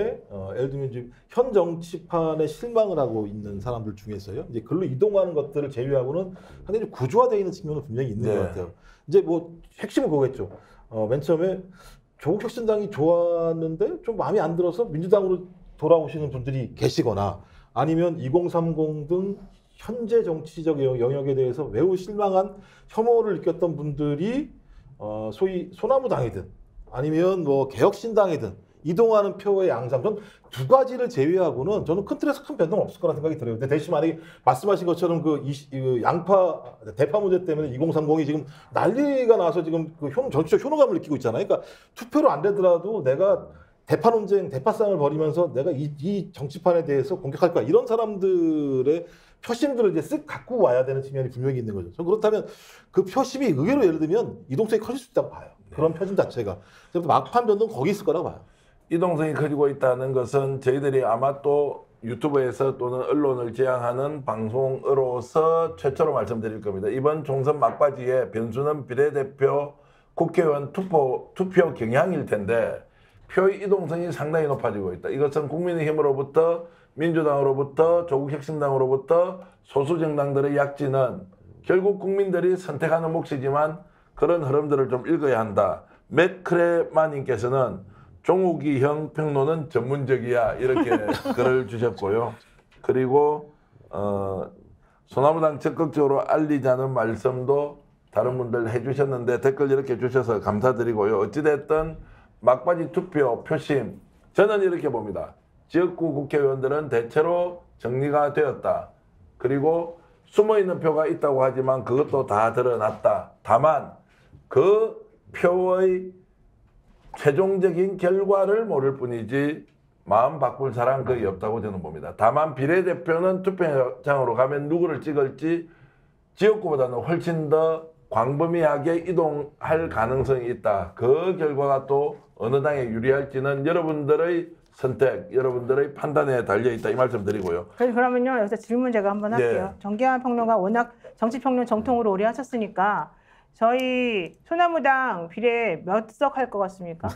예를 들면 지금 현 정치판에 실망을 하고 있는 사람들 중에서요. 이제 글로 이동하는 것들을 제외하고는 상당히 좀 구조화되어 있는 측면은 분명히 있는 것 같아요. 이제 뭐 핵심은 그거겠죠. 맨 처음에 조국혁신당이 좋았는데 좀 마음에 안 들어서 민주당으로 돌아오시는 분들이 계시거나 아니면 2030 등 현재 정치적 영역에 대해서 매우 실망한 혐오를 느꼈던 분들이 소위 소나무당이든 아니면 뭐 개혁신당이든 이동하는 표의 양상 전 두 가지를 제외하고는 저는 큰 틀에서 큰 변동 없을 거라는 생각이 들어요. 근데 대신 만약에 말씀하신 것처럼 그 양파 대파 문제 때문에 2030이 지금 난리가 나서 지금 그 정치적 효능감을 느끼고 있잖아요. 그러니까 투표로 안 되더라도 내가 대파 논쟁, 대파 싸움을 벌이면서 내가 이 정치판에 대해서 공격할 거야. 이런 사람들의 표심들을 이제 쓱 갖고 와야 되는 측면이 분명히 있는 거죠. 전 그렇다면 그 표심이 의외로 예를 들면 이동성이 커질 수 있다고 봐요. 그런 표심 자체가. 그래서 막판 변동 거기 있을 거라고 봐요. 이동성이 커지고 있다는 것은 저희들이 아마 또 유튜브에서 또는 언론을 지향하는 방송으로서 최초로 말씀드릴 겁니다. 이번 총선 막바지에 변수는 비례대표 국회의원 투표 경향일 텐데 표의 이동성이 상당히 높아지고 있다. 이것은 국민의힘으로부터 민주당으로부터 조국혁신당으로부터 소수 정당들의 약진은 결국 국민들이 선택하는 몫이지만 그런 흐름들을 좀 읽어야 한다. 맥크레마님께서는 종욱이형 평론은 전문적이야 이렇게 글을 주셨고요. 그리고 소나무당 적극적으로 알리자는 말씀도 다른 분들 해주셨는데 댓글 이렇게 주셔서 감사드리고요. 어찌됐든 막바지 투표 표심 저는 이렇게 봅니다. 지역구 국회의원들은 대체로 정리가 되었다. 그리고 숨어있는 표가 있다고 하지만 그것도 다 드러났다. 다만 그 표의 최종적인 결과를 모를 뿐이지 마음 바꿀 사람 거의 없다고 저는 봅니다. 다만 비례대표는 투표장으로 가면 누구를 찍을지 지역구보다는 훨씬 더 광범위하게 이동할 가능성이 있다. 그 결과가 또 어느 당에 유리할지는 여러분들의 선택, 여러분들의 판단에 달려있다 이 말씀 드리고요. 그러면요 여기서 질문 제가 한번 할게요. 정기환 평론가 워낙 정치평론 정통으로 오래 하셨으니까 저희 소나무당 비례 몇 석 할 것 같습니까?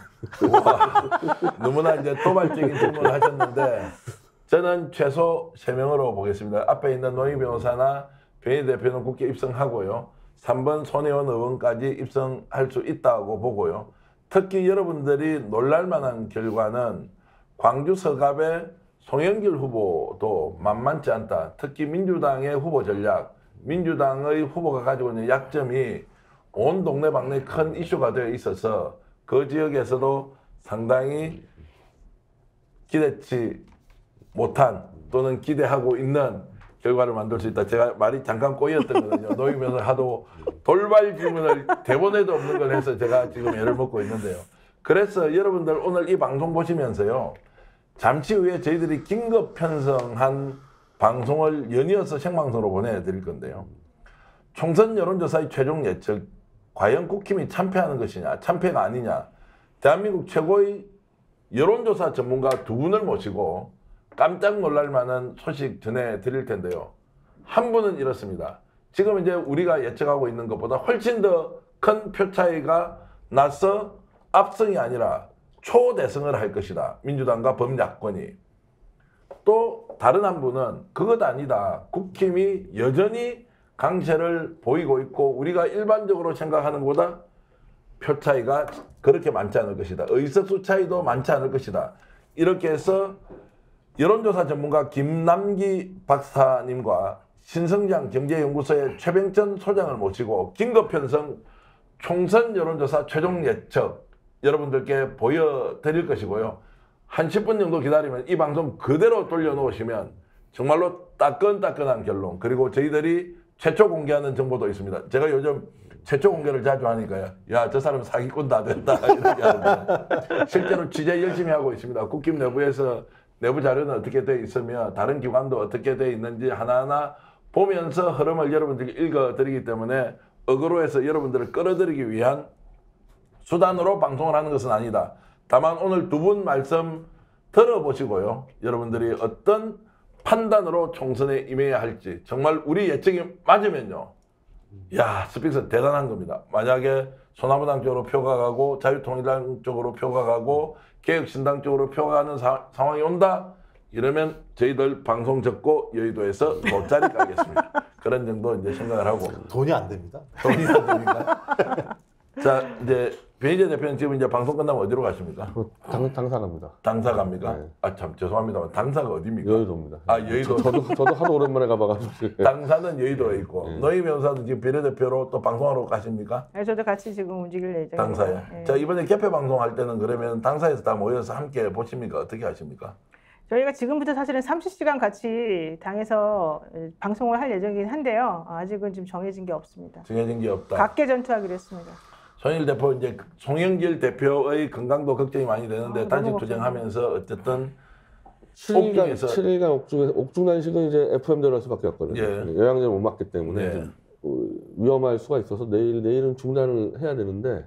너무나 이제 도발적인 질문을 하셨는데 저는 최소 3명으로 보겠습니다. 앞에 있는 노희 변호사나 변희 대표는 국회 입성하고요. 3번 손혜원 의원까지 입성할 수 있다고 보고요. 특히 여러분들이 놀랄만한 결과는 광주 서갑의 송영길 후보도 만만치 않다. 특히 민주당의 후보 전략, 민주당의 후보가 가지고 있는 약점이 온 동네방네 큰 이슈가 되어 있어서 그 지역에서도 상당히 기대치 못한 또는 기대하고 있는 결과를 만들 수 있다. 제가 말이 잠깐 꼬였던 거든요. 놓이면서 하도 돌발 질문을 대본에도 없는 걸 해서 제가 지금 애를 먹고 있는데요. 그래서 여러분들 오늘 이 방송 보시면서요. 잠시 후에 저희들이 긴급 편성한 방송을 연이어서 생방송으로 보내드릴 건데요. 총선 여론조사의 최종 예측, 과연 국힘이 참패하는 것이냐, 참패가 아니냐. 대한민국 최고의 여론조사 전문가 2분을 모시고 깜짝 놀랄 만한 소식 전해드릴 텐데요. 한 분은 이렇습니다. 지금 이제 우리가 예측하고 있는 것보다 훨씬 더 큰 표 차이가 나서 압승이 아니라 초대승을 할 것이다. 민주당과 범야권이. 또 다른 한 분은 그것 아니다. 국힘이 여전히 강세를 보이고 있고 우리가 일반적으로 생각하는 것보다 표 차이가 그렇게 많지 않을 것이다. 의석수 차이도 많지 않을 것이다. 이렇게 해서 여론조사 전문가 김남기 박사님과 신성장 경제연구소의 최병천 소장을 모시고 긴급 편성 총선 여론조사 최종 예측 여러분들께 보여드릴 것이고요. 한 10분 정도 기다리면 이 방송 그대로 돌려놓으시면 정말로 따끈따끈한 결론, 그리고 저희들이 최초 공개하는 정보도 있습니다. 제가 요즘 최초 공개를 자주 하니까요. 야, 저 사람 사기꾼 다 됐다 이렇게 하는데 실제로 취재 열심히 하고 있습니다. 국힘 내부에서 내부 자료는 어떻게 돼 있으며 다른 기관도 어떻게 돼 있는지 하나하나 보면서 흐름을 여러분들께 읽어드리기 때문에 어그로에서 여러분들을 끌어들이기 위한 수단으로 방송을 하는 것은 아니다. 다만 오늘 두 분 말씀 들어보시고요. 여러분들이 어떤 판단으로 총선에 임해야 할지, 정말 우리 예측이 맞으면요. 야, 스픽스 대단한 겁니다. 만약에 소나무당 쪽으로 표가 가고 자유통일당 쪽으로 표가 가고 개혁신당 쪽으로 표가 가는 상황이 온다? 이러면 저희들 방송 접고 여의도에서 돗자리 깔겠습니다. 그런 정도 이제 생각을 하고. 돈이 안 됩니다. 돈이 안 됩니까? 자, 이제 변희재 대표는 지금 이제 방송 끝나면 어디로 가십니까? 당사 갑니다. 당사 갑니까? 네. 아, 참 죄송합니다만 당사가 어디입니까? 여의도입니다. 아, 여의도. 저도 하도 오랜만에 가봐가지고. 당사는 여의도에 있고 노희 변호사도 지금 비례대표로 또 방송하러 가십니까? 네, 저도 같이 지금 움직일 예정이에요. 당사에. 네. 자, 이번에 개표 방송할 때는 그러면 당사에서 다 모여서 함께 보십니까? 어떻게 하십니까? 저희가 지금부터 사실은 30시간 같이 당에서 방송을 할 예정이긴 한데요. 아직은 좀 정해진 게 없습니다. 정해진 게 없다. 각계 전투하기로 했습니다. 송영길 대표, 이제 송영길 대표의 건강도 걱정이 많이 되는데 단식 투쟁하면서 어쨌든 7일간 옥중단식은 이제 FM대로 할 수밖에 없거든요. 예. 영양제 못 맞기 때문에 예. 좀 위험할 수가 있어서 내일은 중단을 해야 되는데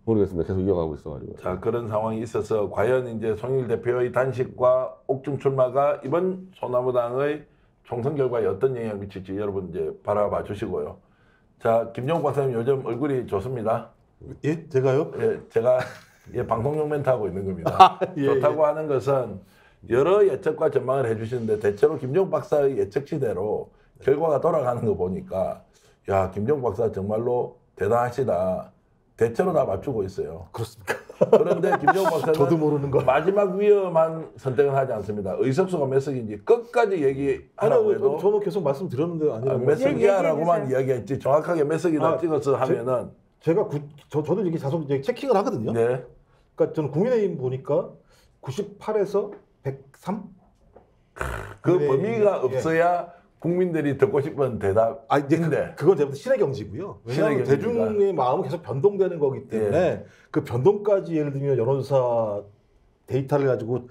모르겠습니다. 계속 이어가고 있어가지고. 자, 그런 상황이 있어서 과연 이제 송영길 대표의 단식과 옥중 출마가 이번 소나무당의 총선 결과에 어떤 영향을 미칠지 여러분 이제 바라봐 주시고요. 자, 김종욱 박사님 요즘 얼굴이 좋습니다. 예? 제가요? 예, 제가 예, 방송용 멘트 하고 있는 겁니다. 예, 좋다고 하는 것은 여러 예측과 전망을 해주시는데 대체로 김종욱 박사의 예측치대로 결과가 돌아가는 거 보니까 야, 김종욱 박사 정말로 대단하시다. 대체로 다 맞추고 있어요. 그렇습니까? 그런데 김종욱 박사는 저도 모르는 거. 마지막 위험한 선택은 하지 않습니다. 의석수가 몇 석인지 끝까지 얘기하라고 해도 저는 계속 말씀드렸는데 아니에요. 몇 석이야라고만 얘기해주세요. 이야기했지 정확하게 몇 석이다 찍어서 하면은 제가 저도 이렇게 자꾸 이제 체킹을 하거든요. 네. 그러니까 저는 국민의힘 보니까 98에서 103? 그 네, 범위가 예. 없어야 국민들이 듣고 싶은 대답인데 아 이제 그건 제가 신의 경지고요. 왜냐하면 신의 경지입니다. 대중의 마음은 계속 변동되는 거기 때문에 그 변동까지 예를 들면 여론조사 데이터를 가지고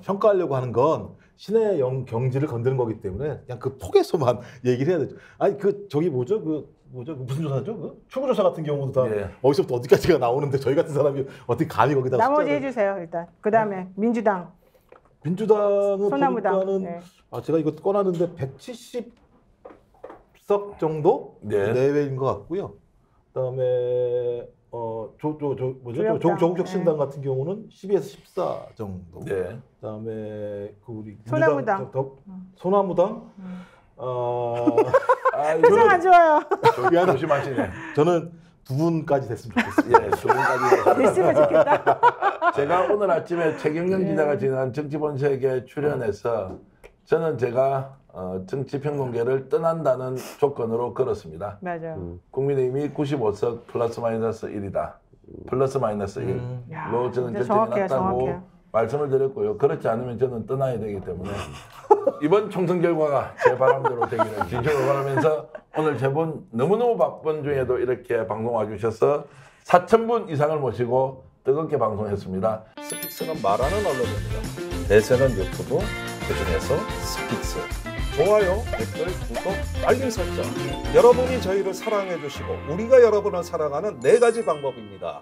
평가하려고 하는 건 신의 경지를 건드는 거기 때문에 그냥 그 폭에서만 얘기를 해야 되죠. 아니 그 저기 뭐죠? 무슨 조사죠? 그 출구조사 같은 경우도 다 예. 어디서부터 어디까지가 나오는데 저희 같은 사람이 어떻게 감히 거기다 나머지 숫자를- 해주세요 일단. 그 다음에 민주당, 민주당은 소나무당. 보니까는 네. 제가 이거 꺼놨는데 170석 정도 네. 내외인 것 같고요. 그다음에 조혁당. 조국혁 신당 같은 경우는 12에서 14 정도. 네. 그다음에 그 우리 소나무당. 민주당, 소나무당. 아, 표정 안 좋아요. 조심하시네. 저는 두 분까지 됐으면 좋겠습니다. 예, 두 분까지. 됐으면 좋겠다. 제가 오늘 아침에 최경영 기자가 진행한 정치본색에 출연해서 저는 제가 정치평론계를 떠난다는 조건으로 걸었습니다. 맞아요. 국민의힘이 95석 플러스 마이너스 1이다. 플러스 마이너스 1로 저는 진짜 결정이 정확해요, 났다고 정확해요. 말씀을 드렸고요. 그렇지 않으면 저는 떠나야 되기 때문에 이번 총선 결과가 제 바람대로 되기를 진심으로 바라면서 오늘 세 분 너무너무 바쁜 중에도 이렇게 방송 와주셔서 4,000분 이상을 모시고 뜨겁게 방송했습니다. 스픽스는 말하는 언론입니다. 대세는 유튜브, 그중에서 스픽스. 좋아요, 댓글, 구독, 알림 설정. 여러분이 저희를 사랑해 주시고 우리가 여러분을 사랑하는 4가지 방법입니다.